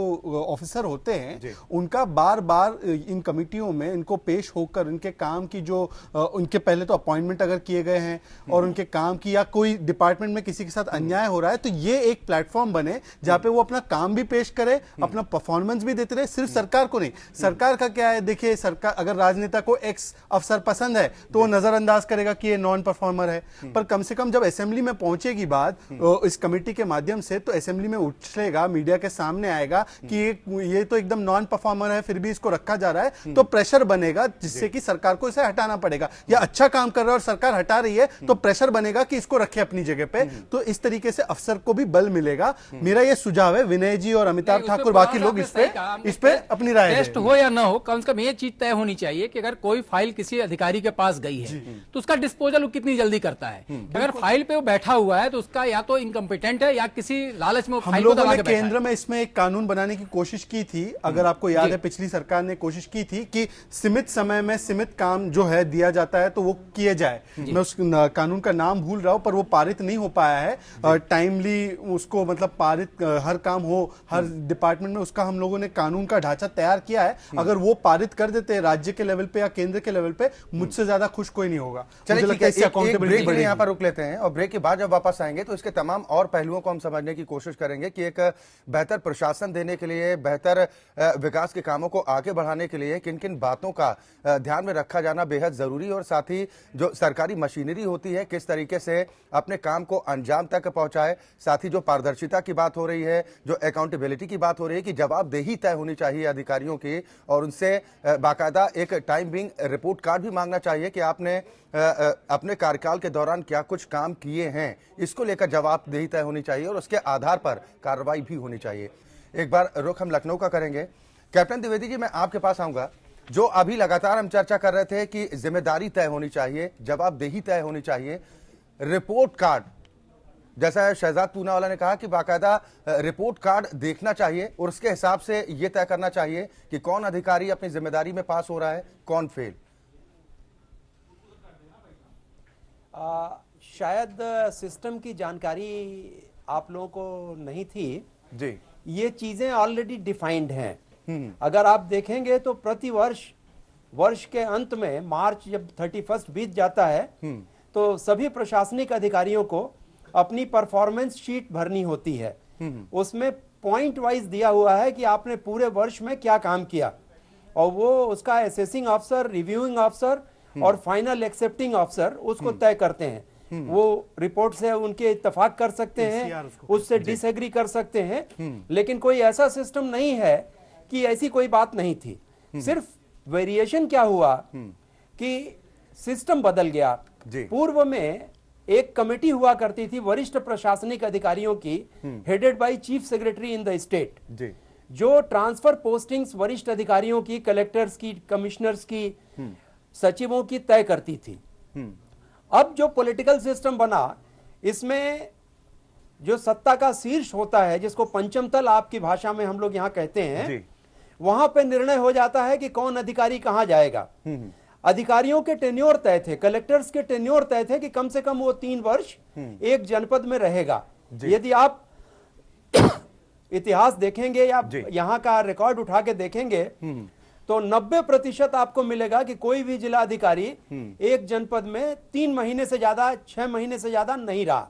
ऑफिसर होते हैं उनका बार बार इन कमेटियों में इनको पेश होकर उनके काम की जो उनके पहले तो अपॉइंटमेंट अगर किए गए हैं और उनके काम की या कोई डिपार्टमेंट में किसी के साथ अन्याय हो रहा है तो ये एक प्लेटफॉर्म बने जहां पे वो अपना काम भी पेश करे, अपना परफॉर्मेंस भी देते रहे। सिर्फ सरकार को नहीं, सरकार का क्या है, देखिए सरकार अगर राजनेता को एक्स अफसर पसंद है तो वो नजरअंदाज करेगा कि ये नॉन परफॉर्मर है, पर कम से कम जब असेंबली में पहुंचेगी बात इस कमेटी के माध्यम से तो असेंबली में उछलेगा, मीडिया के सामने आएगा कि ये तो एकदम नॉन परफॉर्मर है फिर भी इसको रखा जा रहा है, तो प्रेशर बनेगा जिससे कि सरकार को इसे हटाना पड़ेगा। या अच्छा काम कर रहा है और सरकार हटा रही है तो प्रेशर बनेगा कि इसको रखे अपनी जगह पे, तो इस तरीके से अफसर को भी बल मिलेगा। मेरा ये सुझाव है, विनय जी और अमिताभ ठाकुर बाकी लोग इस पे अपनी राय टेस्ट हो या ना हो, कम से कम ये चीज तय होनी चाहिए कि अगर कोई फाइल किसी अधिकारी के पास गई है तो उसका डिस्पोजल वो कितनी जल्दी करता है। अगर फाइल पे वो बैठा हुआ है तो उसका या तो इनकम्पिटेंट है या किसी लालच में हम लोगों ने केंद्र में इसमें एक कानून बनाने की कोशिश की थी, अगर आपको याद है पिछली सरकार ने कोशिश की थी कि सीमित समय में सीमित काम जो है दिया जाता है तो वो किए जाए। मैं उस कानून का नाम भूल रहा हूं पर वो पारित नहीं हो पाया है टाइमली, उसको मतलब पारित हर काम हो हर डिपार्टमेंट में, उसका हम लोगों ने कानून का ढांचा तैयार किया है। अगर वो पारित कर देते हैं राज्य के लेवल पे या केंद्र के लेवल पे, मुझसे ज्यादा खुश कोई नहीं होगा। चलिए ठीक है, एक ब्रेक यहाँ पर रुक लेते हैं और ब्रेक के बाद जब वापस आएंगे तो इसके तमाम और पहलुओं को हम समझने की कोशिश करेंगे कि एक बेहतर प्रशासन देने के लिए, बेहतर विकास के कामों को आगे बढ़ाने के लिए किन किन बातों का ध्यान में रखा जाना बेहद जरूरी, और साथ ही जो सरकारी मशीनरी होती है किस तरीके से अपने काम को अंजाम तक पहुंचाए। साथ ही जो पारदर्शिता की बात हो रही है, जो अकाउंटेबिलिटी की बात हो रही है कि जवाबदेही तय होनी चाहिए अधिकारियों की और उनसे बाकायदा एक टाइम बिंग रिपोर्ट कार्ड भी मांगना चाहिए कि आपने अपने कार्यकाल के दौरान क्या कुछ काम किए हैं, इसको लेकर जवाबदेही तय होनी चाहिए और उसके आधार पर कार्रवाई भी होनी चाहिए। एक बार रुख हम लखनऊ का करेंगे। कैप्टन द्विवेदी जी, मैं आपके पास आऊंगा। जो अभी लगातार हम चर्चा कर रहे थे कि जिम्मेदारी तय होनी चाहिए, जवाबदेही तय होनी चाहिए, रिपोर्ट कार्ड, जैसा शहजाद पूनावाला ने कहा कि बाकायदा रिपोर्ट कार्ड देखना चाहिए और उसके हिसाब से यह तय करना चाहिए कि कौन अधिकारी अपनी जिम्मेदारी में पास हो रहा है, कौन फेल। शायद सिस्टम की जानकारी आप लोगों को नहीं थी जी। ये चीजें ऑलरेडी डिफाइंड हैं। अगर आप देखेंगे तो प्रति वर्ष के अंत में मार्च जब 31 बीत जाता है तो सभी प्रशासनिक अधिकारियों को अपनी परफॉर्मेंस शीट भरनी होती है। उसमें पॉइंट वाइज दिया हुआ है कि आपने पूरे वर्ष में क्या काम किया, और वो उसका असेसिंग ऑफिसर, रिव्यूइंग ऑफिसर और फाइनल एक्सेप्टिंग ऑफिसर उसको तय करते हैं। वो रिपोर्ट से उनके इत्तेफाक कर सकते हैं, उससे डिसएग्री कर सकते हैं, लेकिन कोई ऐसा सिस्टम नहीं है कि ऐसी कोई बात नहीं थी। सिर्फ वेरिएशन क्या हुआ कि सिस्टम बदल गया। पूर्व में एक कमेटी हुआ करती थी वरिष्ठ प्रशासनिक अधिकारियों की, headed by chief secretary in the state, जो ट्रांसफर पोस्टिंग्स वरिष्ठ अधिकारियों की, कलेक्टर्स की, कमिश्नर्स की, सचिवों की तय करती थी। अब जो पॉलिटिकल सिस्टम बना, इसमें जो सत्ता का शीर्ष होता है, जिसको पंचम तल आपकी भाषा में हम लोग यहाँ कहते हैं, वहां पे निर्णय हो जाता है कि कौन अधिकारी कहां जाएगा। अधिकारियों के टेन्योर तय थे, कलेक्टर्स के टेन्योर तय थे कि कम से कम वो 3 वर्ष एक जनपद में रहेगा। यदि आप इतिहास देखेंगे या यहाँ का रिकॉर्ड उठा के देखेंगे तो 90% आपको मिलेगा कि कोई भी जिला अधिकारी एक जनपद में 3 महीने से ज्यादा, 6 महीने से ज्यादा नहीं रहा।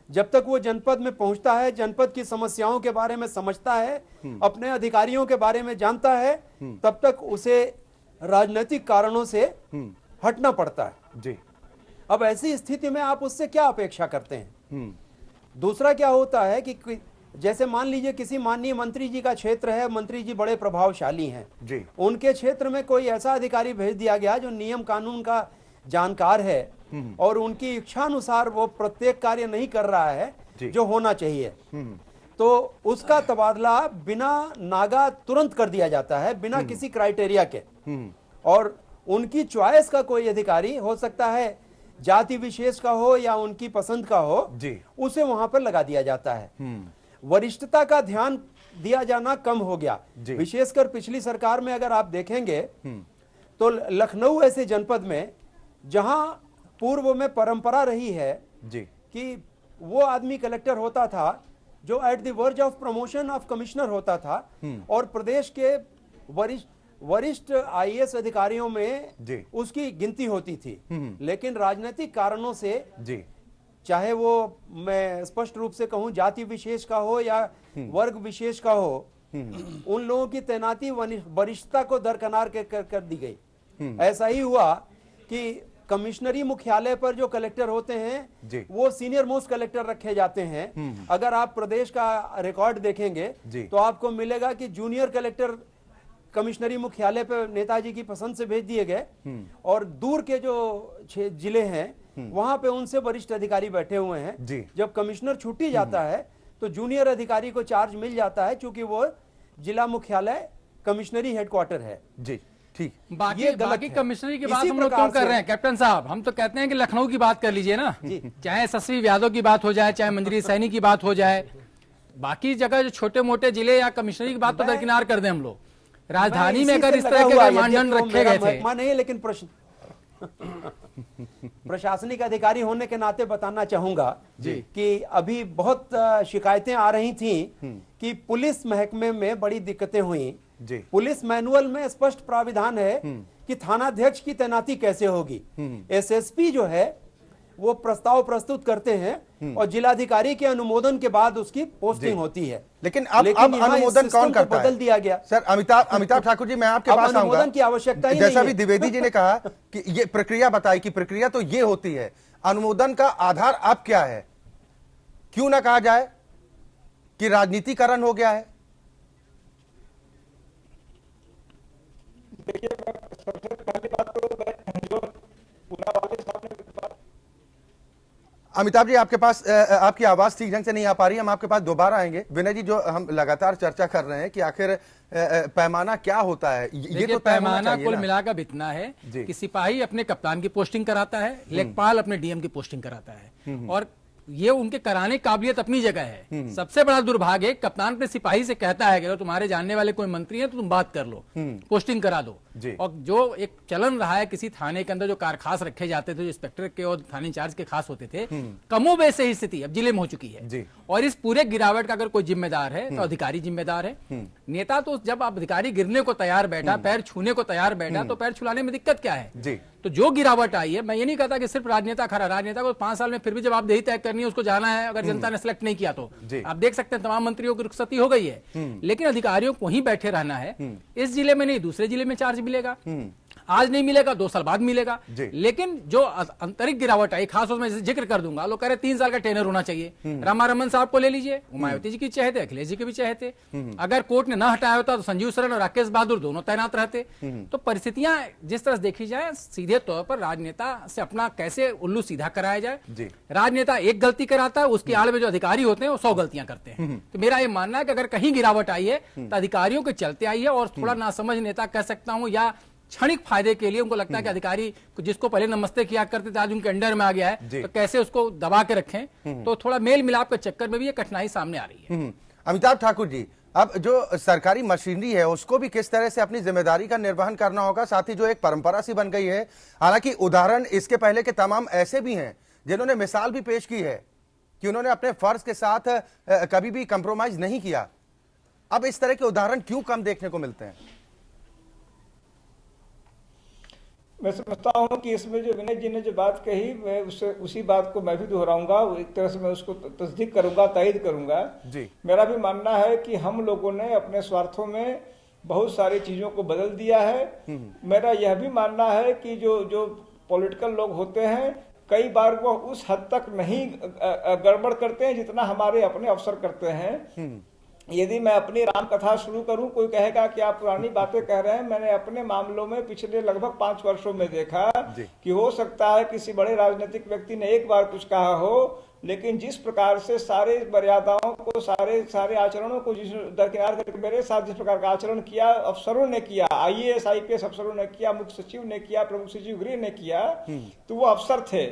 जब तक वो जनपद में पहुंचता है, जनपद की समस्याओं के बारे में समझता है, अपने अधिकारियों के बारे में जानता है, तब तक उसे राजनीतिक कारणों से हटना पड़ता है। अब ऐसी स्थिति में आप उससे क्या अपेक्षा करते हैं? दूसरा क्या होता है कि जैसे मान लीजिए किसी माननीय मंत्री जी का क्षेत्र है, मंत्री जी बड़े प्रभावशाली हैं, उनके क्षेत्र में कोई ऐसा अधिकारी भेज दिया गया जो नियम कानून का जानकार है और उनकी इच्छानुसार वो प्रत्येक कार्य नहीं कर रहा है जो होना चाहिए, तो उसका तबादला बिना नागा तुरंत कर दिया जाता है, बिना किसी क्राइटेरिया के। और उनकी चॉइस का कोई अधिकारी हो सकता है, जाति विशेष का हो या उनकी पसंद का हो, उसे वहां पर लगा दिया जाता है। वरिष्ठता का ध्यान दिया जाना कम हो गया। विशेषकर पिछली सरकार में अगर आप देखेंगे तो लखनऊ ऐसे जनपद में जहां पूर्व में परंपरा रही है कि वो आदमी कलेक्टर होता था जो at the verge of promotion of commissioner होता था और प्रदेश के वरिष्ठ आईएएस अधिकारियों में उसकी गिनती होती थी। लेकिन राजनीतिक कारणों से चाहे वो मैं स्पष्ट रूप से कहूं जाति विशेष का हो या वर्ग विशेष का हो, उन लोगों की तैनाती वरिष्ठता को दरकिनार कर दी गई। ऐसा ही हुआ कि कमिश्नरी मुख्यालय पर जो कलेक्टर होते हैं वो सीनियर मोस्ट कलेक्टर रखे जाते हैं। अगर आप प्रदेश का रिकॉर्ड देखेंगे तो आपको मिलेगा कि जूनियर कलेक्टर कमिश्नरी मुख्यालय पर नेताजी की पसंद से भेज दिए गए और दूर के जो जिले हैं वहां पे उनसे वरिष्ठ अधिकारी बैठे हुए हैं। जब कमिश्नर छुट्टी जाता है तो जूनियर अधिकारी को चार्ज मिल जाता है, क्योंकि वो जिला मुख्यालय कमिश्नरी हेडक्वार्टर है। ठीक, बाकी कमिश्नरी की बात हम लोग क्यों कर रहे हैं कैप्टन साहब? हम तो कहते हैं कि लखनऊ की बात कर लीजिए ना, चाहे शशि यादव की बात हो जाए, चाहे मंजरी सैनी की बात हो जाए, बाकी जगह जो छोटे मोटे जिले या कमिश्नरी की बात तो दरकिनार कर दें हम लोग। राजधानी में अगर इस तरह के मानदंड रखे गए थे, नहीं, लेकिन प्रशासनिक अधिकारी होने के नाते बताना चाहूंगा कि अभी बहुत शिकायतें आ रही थी कि पुलिस महकमे में बड़ी दिक्कतें हुई। पुलिस मैनुअल में स्पष्ट प्राविधान है कि थानाध्यक्ष की तैनाती कैसे होगी। एसएसपी जो है वो प्रस्ताव प्रस्तुत करते हैं और जिलाधिकारी के अनुमोदन के बाद उसकी पोस्टिंग होती है। लेकिन अब अनुमोदन कौन करता है? बदल दिया गया। सर अमिताभ ठाकुर जी, मैं आपके पास आऊंगा। अनुमोदन की आवश्यकता ही जैसा नहीं भी है। द्विवेदी जी ने कहा कि ये प्रक्रिया बताई कि प्रक्रिया तो ये होती है, अनुमोदन का आधार अब क्या है? क्यों ना कहा जाए कि राजनीतिकरण हो गया है? देखिए, सबसे पहली बात तो जो पूना वाले साहब ने अमिताभ जी, आपके पास आपकी आवाज ठीक ढंग से नहीं आ पा रही, हम आपके पास दोबारा आएंगे। विनय जी, जो हम लगातार चर्चा कर रहे हैं कि आखिर पैमाना क्या होता है, ये तो पैमाना कुल मिलाकर इतना है कि सिपाही अपने कप्तान की पोस्टिंग कराता है, लेखपाल अपने डीएम की पोस्टिंग कराता है, और ये उनके कराने की काबिलियत अपनी जगह है। सबसे बड़ा दुर्भाग्य कप्तान अपने सिपाही से कहता है कि अगर तुम्हारे जानने वाले कोई मंत्री है तो तुम बात कर लो, पोस्टिंग करा दो। और जो एक चलन रहा है किसी थाने के अंदर जो कार खास रखे जाते थे, जो इंस्पेक्टर के और थाने इंचार्ज के खास होते थे, कमोबेश ही स्थिति अब जिले में हो चुकी है। और इस पूरे गिरावट का अगर कोई जिम्मेदार है तो अधिकारी जिम्मेदार है। नेता तो जब आप अधिकारी गिरने को तैयार बैठा, पैर छूने को तैयार बैठा, तो पैर छुलाने में दिक्कत क्या है? तो जो गिरावट आई है, मैं ये नहीं कहता कि सिर्फ राजनेता खरा, राजनेता को 5 साल में फिर भी जब आप देही तय करनी है, उसको जाना है, अगर जनता ने सिलेक्ट नहीं किया तो आप देख सकते हैं तमाम मंत्रियों की रुखसती हो गई है। लेकिन अधिकारियों को ही बैठे रहना है। इस जिले में नहीं, दूसरे जिले में चार्ज मिलेगा, आज नहीं मिलेगा 2 साल बाद मिलेगा। लेकिन जो आंतरिक गिरावट आई, खास उसमें जिक्र कर दूंगा, लोग कह रहे 3 साल का टेनर होना चाहिए। रामारमन साहब को ले लीजिए, मायावती जी की चाहे थे, अखिलेश जी के भी चाहे थे। अगर कोर्ट ने न हटाया होता तो संजीव सरन और राकेश बहादुर दोनों तैनात रहते। तो परिस्थितियां जिस तरह देखी जाए, सीधे तौर पर राजनेता से अपना कैसे उल्लू सीधा कराया जाए। राजनेता एक गलती कराता है, उसकी आड़ में जो अधिकारी होते हैं वो 100 गलतियां करते हैं। तो मेरा ये मानना है कि अगर कहीं गिरावट आई है तो अधिकारियों के चलते आई है, और थोड़ा नासमझ नेता कह सकता हूं या क्षणिक फायदे के लिए उनको लगता है कि अधिकारी जिसको पहले नमस्ते किया करते थे आज उनके अंडर में आ गया है, तो कैसे उसको दबा के रखें। तो थोड़ा मेल मिलाप के चक्कर में भी ये कठिनाई सामने आ रही है। अमिताभ ठाकुर जी, अब जो सरकारी मशीनरी है उसको भी किस तरह से अपनी जिम्मेदारी का निर्वहन करना होगा, साथ ही जो एक परंपरा सी बन गई है, हालांकि उदाहरण इसके पहले के तमाम ऐसे भी हैं जिन्होंने मिसाल भी पेश की है कि उन्होंने अपने फर्ज के साथ कभी भी कंप्रोमाइज नहीं किया। अब इस तरह के उदाहरण क्यों कम देखने को मिलते हैं? मैं समझता हूं कि इसमें जो विनय जी ने जो बात कही, मैं उसी बात को मैं भी दोहराऊंगा, एक तरह से मैं उसको तस्दीक करूंगा, तायद करूंगा। मेरा भी मानना है कि हम लोगों ने अपने स्वार्थों में बहुत सारी चीजों को बदल दिया है। मेरा यह भी मानना है कि जो पॉलिटिकल लोग होते हैं, कई बार वो उस हद तक नहीं गड़बड़ करते हैं जितना हमारे अपने अफसर करते हैं। यदि मैं अपनी राम कथा शुरू करूं, कोई कहेगा कि आप पुरानी बातें कह रहे हैं। मैंने अपने मामलों में पिछले लगभग 5 वर्षों में देखा कि हो सकता है किसी बड़े राजनीतिक व्यक्ति ने एक बार कुछ कहा हो, लेकिन जिस प्रकार से सारे मर्यादाओं को, सारे आचरणों को दरकिनार करके मेरे साथ जिस प्रकार का आचरण किया अफसरों ने किया, IAS IPS अफसरों ने किया, मुख्य सचिव ने किया, प्रमुख सचिव गृह ने किया, तो वो अफसर थे।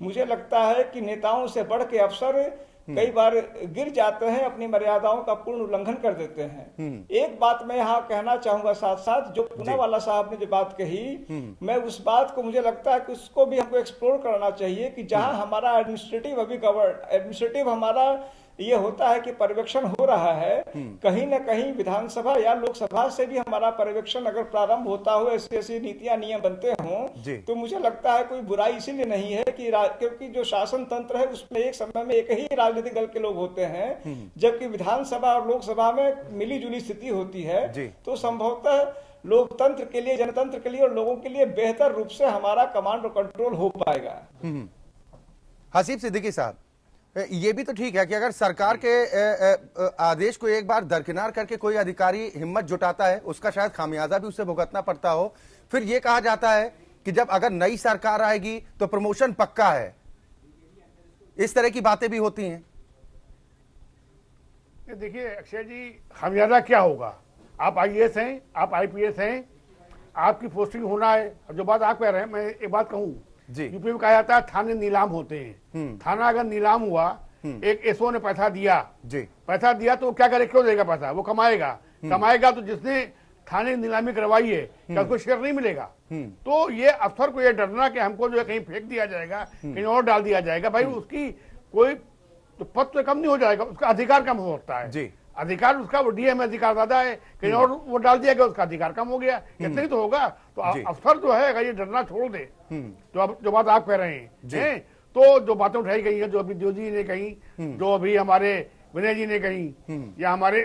मुझे लगता है कि नेताओं से बढ़ के अफसर कई बार गिर जाते हैं, अपनी मर्यादाओं का पूर्ण उल्लंघन कर देते हैं। एक बात मैं यहाँ कहना चाहूंगा साथ साथ, जो पूनावाला साहब ने जो बात कही, मैं उस बात को मुझे लगता है कि उसको भी हमको एक्सप्लोर करना चाहिए कि जहाँ हमारा एडमिनिस्ट्रेटिव हमारा ये होता है कि पर्यवेक्षण हो रहा है, कहीं ना कहीं विधानसभा या लोकसभा से भी हमारा पर्यवेक्षण अगर प्रारंभ होता हो, ऐसी ऐसी नीतियां नियम बनते हों, तो मुझे लगता है कोई बुराई इसीलिए नहीं है कि क्योंकि जो शासन तंत्र है उसमें एक समय में एक ही राजनीतिक दल के लोग होते हैं, जबकि विधानसभा और लोकसभा में मिली जुली स्थिति होती है। तो संभवतः लोकतंत्र के लिए, जनतंत्र के लिए और लोगों के लिए बेहतर रूप से हमारा कमांड और कंट्रोल हो पाएगा। हसीब सिद्दीकी साहब, ये भी तो ठीक है कि अगर सरकार के आदेश को एक बार दरकिनार करके कोई अधिकारी हिम्मत जुटाता है, उसका शायद खामियाजा भी उससे भुगतना पड़ता हो, फिर ये कहा जाता है कि जब अगर नई सरकार आएगी तो प्रमोशन पक्का है। इस तरह की बातें भी होती हैं। देखिए अक्षय जी, खामियाजा क्या होगा? आप आईएएस हैं, आप आईपीएस हैं, आपकी पोस्टिंग होना है। जो बात आप कह रहे हैं, मैं एक बात कहूं, यूपी में कहा जाता है थाने नीलाम होते हैं। थाना अगर नीलाम हुआ, एक एसओ ने पैसा दिया तो वो क्या करे, क्यों देगा पैसा? वो कमाएगा तो जिसने थाने नीलामी करवाई है क्या उसको शेयर नहीं मिलेगा? तो ये अफसर को ये डरना कि हमको जो है कहीं फेंक दिया जाएगा, कहीं और डाल दिया जाएगा, भाई उसकी कोई तो पद तो कम नहीं हो जाएगा, उसका अधिकार कम हो सकता है। अधिकार उसका वो डीएम अधिकार ज्यादा है, कहीं और वो डाल दिया गया, उसका अधिकार कम हो गया, इतना ही तो होगा। तो अफसर जो है अगर ये डरना छोड़ दे, जो बात आप कह रहे हैं, तो जो बातें उठाई गई हैं, जो अभी द्विवेदी ने कही, जो अभी हमारे विनय जी ने कही, या हमारे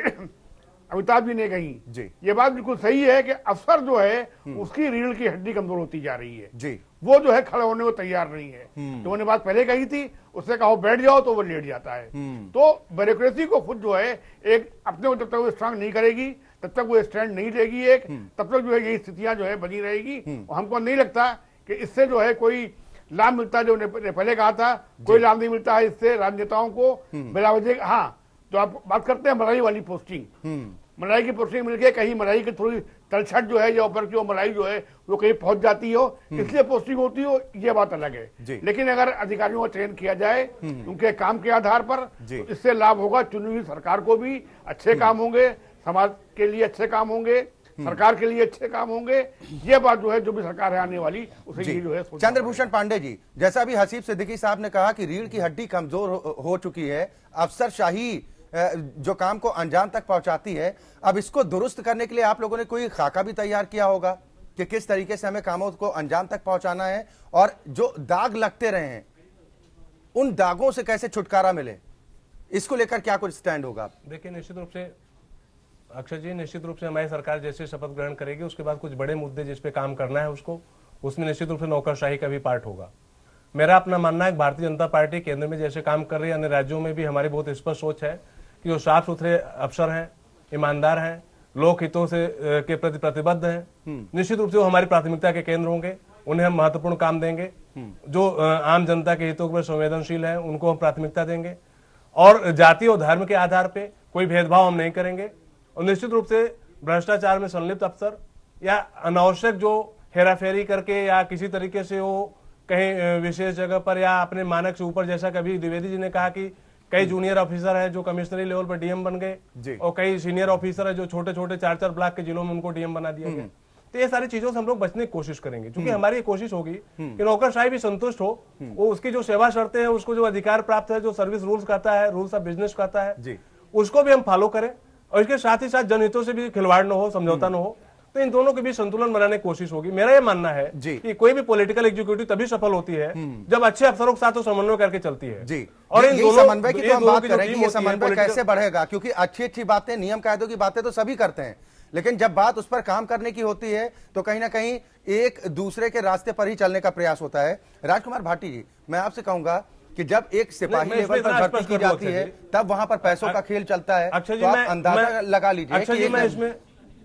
अमिताभ जी ने कही, ये बात बिल्कुल सही है कि अफसर जो है उसकी रीढ़ की हड्डी कमजोर होती जा रही है। वो जो है खड़े होने को तैयार नहीं है। जो उन्होंने बात पहले कही थी, उससे कहो बैठ जाओ तो वो लेट जाता है। तो ब्यूरोक्रेसी को खुद जो है एक अपने को जब तक वो स्ट्रांग नहीं करेगी, तब तक वो स्टैंड नहीं लेगी, तब तक जो है यही स्थितियां जो है बनी रहेगी। हमको नहीं लगता कि इससे जो है कोई लाभ मिलता है। जो ने पहले कहा था, कोई लाभ नहीं मिलता है इससे राजनेताओं को बिला वजह। हाँ, जो आप बात करते हैं मलाई वाली पोस्टिंग, मलाई की पोस्टिंग मिलके कहीं मलाई की थोड़ी तलछट जो है या ऊपर की मलाई जो है वो कहीं पहुंच जाती हो, इसलिए पोस्टिंग होती हो, ये बात अलग है। लेकिन अगर अधिकारियों का चयन किया जाए उनके काम के आधार पर, तो इससे लाभ होगा चुनी हुई सरकार को भी। अच्छे काम होंगे, समाज के लिए अच्छे काम होंगे, सरकार के लिए अच्छे काम होंगे। ये बात जो है, जो भी सरकार है आने वाली, उसे ये जो है चंद्रभूषण पांडे जी, जैसा भी हसीब सिद्दीकी साहब ने कहा कि रीढ़ की हड्डी कमजोर हो चुकी है, अफसरशाही जो काम को अंजाम तक पहुंचाती है, अब इसको दुरुस्त करने के लिए आप लोगों ने कोई खाका भी तैयार किया होगा कि किस तरीके से हमें कामों को अंजाम तक पहुंचाना है, और जो दाग लगते रहे हैं उन दागों से कैसे छुटकारा मिले, इसको लेकर क्या कुछ स्टैंड होगा? देखिए, निश्चित रूप से अक्षय जी, निश्चित रूप से हमारी सरकार जैसे शपथ ग्रहण करेगी, उसके बाद कुछ बड़े मुद्दे जिस पे काम करना है उसको, उसमें निश्चित रूप से नौकरशाही का भी पार्ट होगा। मेरा अपना मानना है, भारतीय जनता पार्टी केंद्र में जैसे काम कर रही है, अन्य राज्यों में भी हमारी बहुत स्पष्ट सोच है कि जो साफ सुथरे अफसर हैं, ईमानदार हैं, लोक हितों से के प्रति प्रतिबद्ध हैं, निश्चित रूप से वो हमारी प्राथमिकता के केंद्र होंगे। उन्हें हम महत्वपूर्ण काम देंगे। जो आम जनता के हितों पर संवेदनशील है उनको हम प्राथमिकता देंगे, और जाति और धर्म के आधार पर कोई भेदभाव हम नहीं करेंगे। और निश्चित रूप से भ्रष्टाचार में संलिप्त अफसर या अनावश्यक जो हेराफेरी करके या किसी तरीके से वो कहीं विशेष जगह पर या अपने मानक से ऊपर, जैसा कभी द्विवेदी जी ने कहा कि कई जूनियर ऑफिसर हैं जो कमिश्नरी लेवल पर डीएम बन गए, और कई सीनियर ऑफिसर हैं जो छोटे छोटे 4-4 ब्लॉक के जिलों में उनको डीएम बना दिया गया। तो ये सारी चीजों से हम लोग बचने की कोशिश करेंगे, क्योंकि हमारी कोशिश होगी कि नौकरशाही भी संतुष्ट हो, वो उसकी जो सेवा शर्तें हैं, उसको जो अधिकार प्राप्त है, जो सर्विस रूल्स कहता है, रूल्स ऑफ बिजनेस कहता है, उसको भी हम फॉलो करें, और इसके साथ ही साथ जनहितों से भी खिलवाड़ न हो, समझौता न हो। तो इन दोनों के बीच संतुलन बनाने की कोशिश होगी। मेरा ये मानना है कि कोई भी पॉलिटिकल एग्जीक्यूटिव तभी सफल होती है जब अच्छे अफसरों के साथ समन्वय करके चलती है। और इन दोनों समन्वय की तो हम बात करें कि ये समन्वय कैसे बढ़ेगा, क्योंकि अच्छी बातें, नियम कायदों की बातें तो सभी करते हैं, लेकिन जब बात उस पर काम करने की होती है तो कहीं ना कहीं एक दूसरे के रास्ते पर ही चलने का प्रयास होता है। राजकुमार भाटी जी, मैं आपसे कहूंगा कि जब एक सिपाही लेवल पर भर्ती की जाती है तब वहां पर पैसों का खेल चलता है, तो आप अंदाजा लगा लीजिए।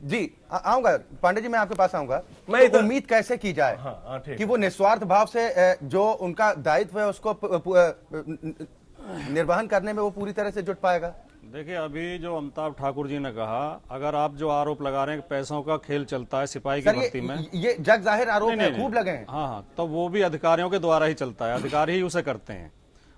जी आऊंगा पांडे जी, मैं आपके पास आऊंगा। मैं तो उम्मीद कैसे की जाए कि वो निस्वार्थ भाव से जो उनका दायित्व है उसको निर्वहन करने में वो पूरी तरह से जुट पाएगा? देखिए, अभी जो अमिताभ ठाकुर जी ने कहा, अगर आप जो आरोप लगा रहे हैं कि पैसों का खेल चलता है सिपाही की भर्ती में, ये जग जाहिर आरोप है, खूब लगे हैं। हाँ, तो वो भी अधिकारियों के द्वारा ही चलता है, अधिकारी ही उसे करते हैं।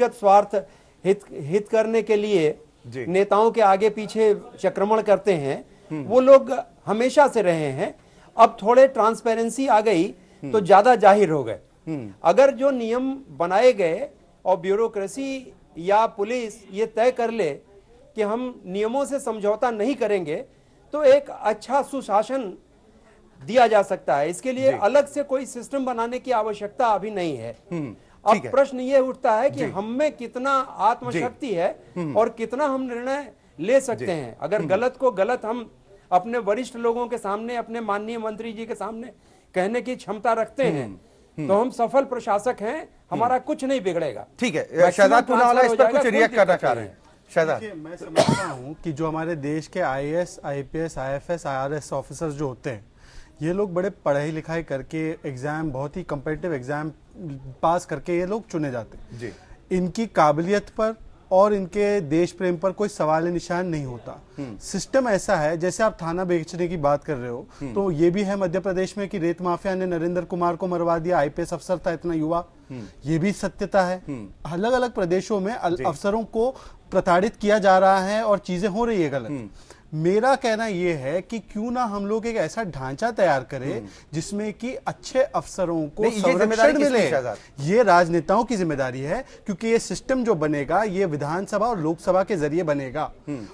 व्यक्तिगत स्वार्थ हित करने के लिए नेताओं के आगे पीछे चक्रमण करते हैं, वो लोग हमेशा से रहे हैं। अब थोड़े ट्रांसपेरेंसी आ गई तो ज्यादा जाहिर हो गए। अगर जो नियम बनाए गए और ब्यूरोक्रेसी या पुलिस ये तय कर ले कि हम नियमों से समझौता नहीं करेंगे, तो एक अच्छा सुशासन दिया जा सकता है। इसके लिए अलग से कोई सिस्टम बनाने की आवश्यकता अभी नहीं है। अब प्रश्न ये उठता है कि हम में कितना आत्मशक्ति है और कितना हम निर्णय ले सकते हैं। अगर गलत को गलत हम अपने वरिष्ठ लोगों के सामने, अपने माननीय मंत्री जी के सामने कहने की क्षमता रखते हैं तो हम सफल प्रशासक हैं, हमारा कुछ नहीं बिगड़ेगा। ठीक है, शहजाद पूनावाला इस पर कुछ रिएक्ट करना चाह रहे हैं। शहजाद, मैं समझता हूँ कि जो हमारे देश के IAS, IPS, IFS, IRS officers जो होते हैं, ये लोग बड़े पढ़ाई लिखाई करके एग्जाम, बहुत ही कम्पिटिटिव एग्जाम पास करके ये लोग चुने जाते हैं जी। इनकी काबिलियत पर और इनके देश प्रेम पर कोई सवाल निशान नहीं होता। सिस्टम ऐसा है, जैसे आप थाना बेचने की बात कर रहे हो, तो ये भी है मध्य प्रदेश में कि रेत माफिया ने नरेंद्र कुमार को मरवा दिया, IPS अफसर था इतना युवा, ये भी सत्यता है। अलग अलग प्रदेशों में अफसरों को प्रताड़ित किया जा रहा है और चीजें हो रही है गलत। मेरा कहना यह है कि क्यों ना हम लोग एक ऐसा ढांचा तैयार करें जिसमें कि अच्छे अफसरों को संरक्षण मिले। ये राजनेताओं की जिम्मेदारी है, क्योंकि ये सिस्टम जो बनेगा ये विधानसभा और लोकसभा के जरिए बनेगा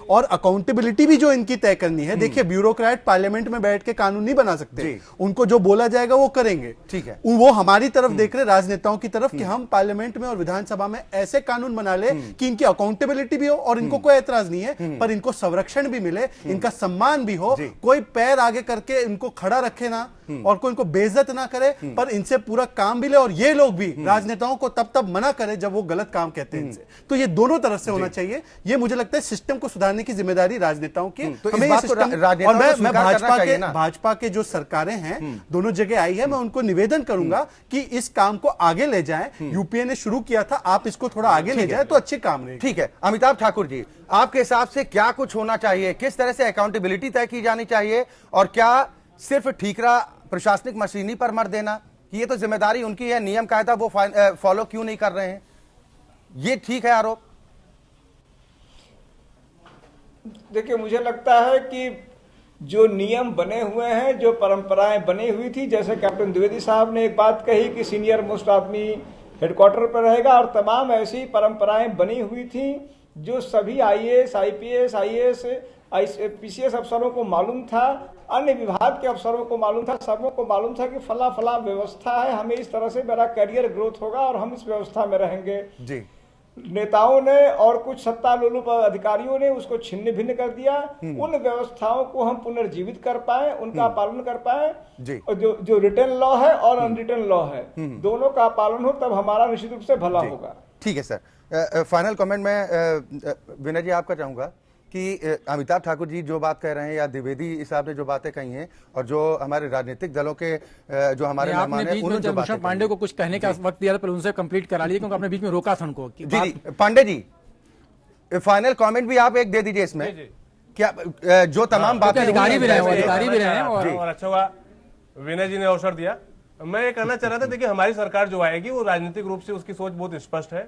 और अकाउंटेबिलिटी भी जो इनकी तय करनी है। देखिए, ब्यूरोक्रेट पार्लियामेंट में बैठ के कानून नहीं बना सकते, उनको जो बोला जाएगा वो करेंगे। ठीक है, वो हमारी तरफ देख रहे, राजनेताओं की तरफ, कि हम पार्लियामेंट में और विधानसभा में ऐसे कानून बना ले कि इनकी अकाउंटेबिलिटी भी हो और इनको कोई एतराज नहीं है, पर इनको संरक्षण भी मिले, इनका सम्मान भी हो, कोई पैर आगे करके इनको खड़ा रखे ना और कोई इनको बेइज्जत ना करे, पर इनसे पूरा काम भी ले और ये लोग भी राजनेताओं को तब मना करे जब वो गलत काम कहते हैं इनसे। तो ये दोनों तरफ से होना चाहिए। ये मुझे लगता है सिस्टम को सुधारने की जिम्मेदारी राजनेताओं की। तो हमें इस बात को और मैं भाजपा के जो सरकारें हैं दोनों जगह आई है, मैं उनको निवेदन करूंगा कि इस काम को आगे ले जाएं। यूपीए ने शुरू किया था, आप इसको थोड़ा आगे ले जाए तो अच्छे काम रहेंगे। ठीक है, अमिताभ ठाकुर जी, आपके हिसाब से क्या कुछ होना चाहिए, किस तरह से अकाउंटेबिलिटी तय की जानी चाहिए, और क्या सिर्फ ठीकरा प्रशासनिक मशीनी पर मर देना कि ये तो जिम्मेदारी उनकी है, नियम कायदा वो फॉलो क्यों नहीं कर रहे हैं, ये ठीक है आरोप? देखिए, मुझे लगता है कि जो नियम बने हुए हैं, जो परंपराएं बनी हुई थी, जैसे कैप्टन द्विवेदी साहब ने एक बात कही कि सीनियर मोस्ट आदमी हेडक्वार्टर पर रहेगा, और तमाम ऐसी परंपराएं बनी हुई थी जो सभी IAS, IPS, IAS, PCS अफसरों को मालूम था, अन्य विभाग के अफसरों को मालूम था, सबों को मालूम था कि फला फला व्यवस्था है, हमें इस तरह से मेरा करियर ग्रोथ होगा और हम इस व्यवस्था में रहेंगे जी। नेताओं ने और कुछ सत्ता लोलुप अधिकारियों ने उसको छिन्न भिन्न कर दिया। उन व्यवस्थाओं को हम पुनर्जीवित कर पाए, उनका पालन कर पाए, जो रिटन लॉ है और अनरिटन लॉ है, दोनों का पालन हो, तब हमारा निश्चित रूप से भला होगा। ठीक है सर, फाइनल कमेंट में विनय जी आपका चाहूंगा कि अमिताभ ठाकुर जी जो बात कह रहे हैं या द्विवेदी साहब ने जो बातें कही हैं, और जो हमारे राजनीतिक दलों के जो हमारे मेहमान हैं उन्होंने जो बातें पांडे को कुछ कहने का वक्त दिया था, पर उनसे कंप्लीट करा लीजिए क्योंकि आपने बीच में रोका था उनको। जी पांडे जी, फाइनल कमेंट भी आप एक दे दीजिए इसमें, क्या जो तमाम बातें अधिकारी भी रहे और अच्छा हुआ विनय जी ने अवसर दिया। मैं ये कहना चाह रहा था, देखिए हमारी सरकार जो आएगी वो राजनीतिक रूप से उसकी सोच बहुत स्पष्ट है।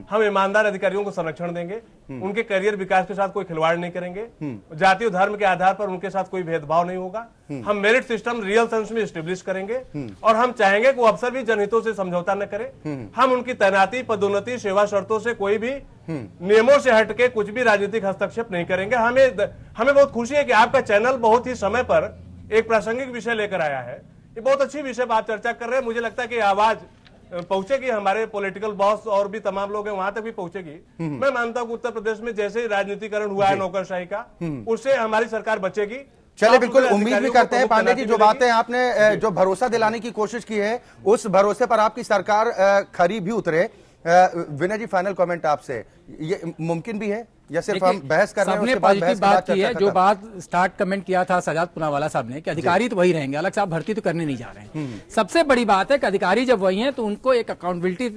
हम ईमानदार अधिकारियों को संरक्षण देंगे, उनके करियर विकास के साथ कोई खिलवाड़ नहीं करेंगे, जाति और धर्म के आधार पर उनके साथ कोई भेदभाव नहीं होगा, हम मेरिट सिस्टम रियल सेंस में एस्टेब्लिश करेंगे, और हम चाहेंगे कि वो अफसर भी जनहितों से समझौता न करे। हम उनकी तैनाती, पदोन्नति, सेवा शर्तों से कोई भी नियमों से हटके कुछ भी राजनीतिक हस्तक्षेप नहीं करेंगे। हमें बहुत खुशी है कि आपका चैनल बहुत ही समय पर एक प्रासंगिक विषय लेकर आया है। ये बहुत अच्छी विषय आप चर्चा कर रहे हैं। मुझे लगता है कि आवाज पहुंचेगी, हमारे पॉलिटिकल बॉस और भी तमाम लोग हैं वहां तक भी पहुंचेगी। मैं मानता हूं कि उत्तर प्रदेश में जैसे ही राजनीतिकरण हुआ है नौकरशाही का, उससे हमारी सरकार बचेगी। चलिए, बिल्कुल उम्मीद भी करते हैं पांडे जी, जो बातें आपने जो भरोसा दिलाने की कोशिश की है उस भरोसे पर आपकी सरकार खरी भी उतरे। विनय जी, फाइनल कमेंट आपसे, ये मुमकिन भी है या सिर्फ हम बहस कर रहे हैं? सबने पॉजिटिव बात की है, जो बात स्टार्ट कमेंट किया था शहजाद पूनावाला साहब ने कि अधिकारी तो वही रहेंगे, अलग से आप भर्ती तो करने नहीं जा रहे हैं। सबसे बड़ी बात है कि अधिकारी जब वही हैं तो उनको एक अकाउंटेबिलिटी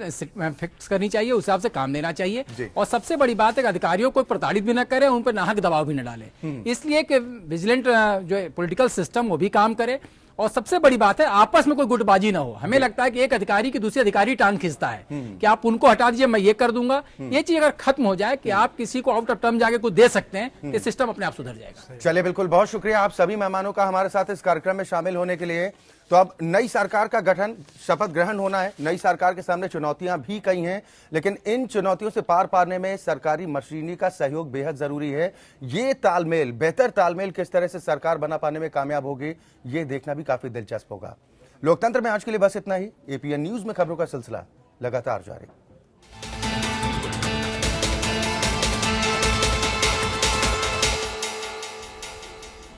फिक्स करनी चाहिए, उस हिसाब से काम देना चाहिए। और सबसे बड़ी बात है कि अधिकारियों को प्रताड़ित भी न करे, उन पर नाहक दबाव भी न डाले, इसलिए कि विजिलेंट जो पॉलिटिकल सिस्टम वो भी काम करे। और सबसे बड़ी बात है आपस में कोई गुटबाजी ना हो। हमें लगता है कि एक अधिकारी की दूसरे अधिकारी टांग खींचता है कि आप उनको हटा दीजिए, मैं ये कर दूंगा। ये चीज अगर खत्म हो जाए कि आप किसी को आउट ऑफ टर्म जाके कुछ दे सकते हैं, तो सिस्टम अपने आप सुधर जाएगा। चलिए, बिल्कुल, बहुत शुक्रिया आप सभी मेहमानों का हमारे साथ इस कार्यक्रम में शामिल होने के लिए। तो अब नई सरकार का गठन, शपथ ग्रहण होना है। नई सरकार के सामने चुनौतियां भी कई हैं, लेकिन इन चुनौतियों से पार पाने में सरकारी मशीनरी का सहयोग बेहद जरूरी है। ये तालमेल, बेहतर तालमेल किस तरह से सरकार बना पाने में कामयाब होगी, ये देखना भी काफी दिलचस्प होगा। लोकतंत्र में आज के लिए बस इतना ही। एपीएन न्यूज में खबरों का सिलसिला लगातार जारी।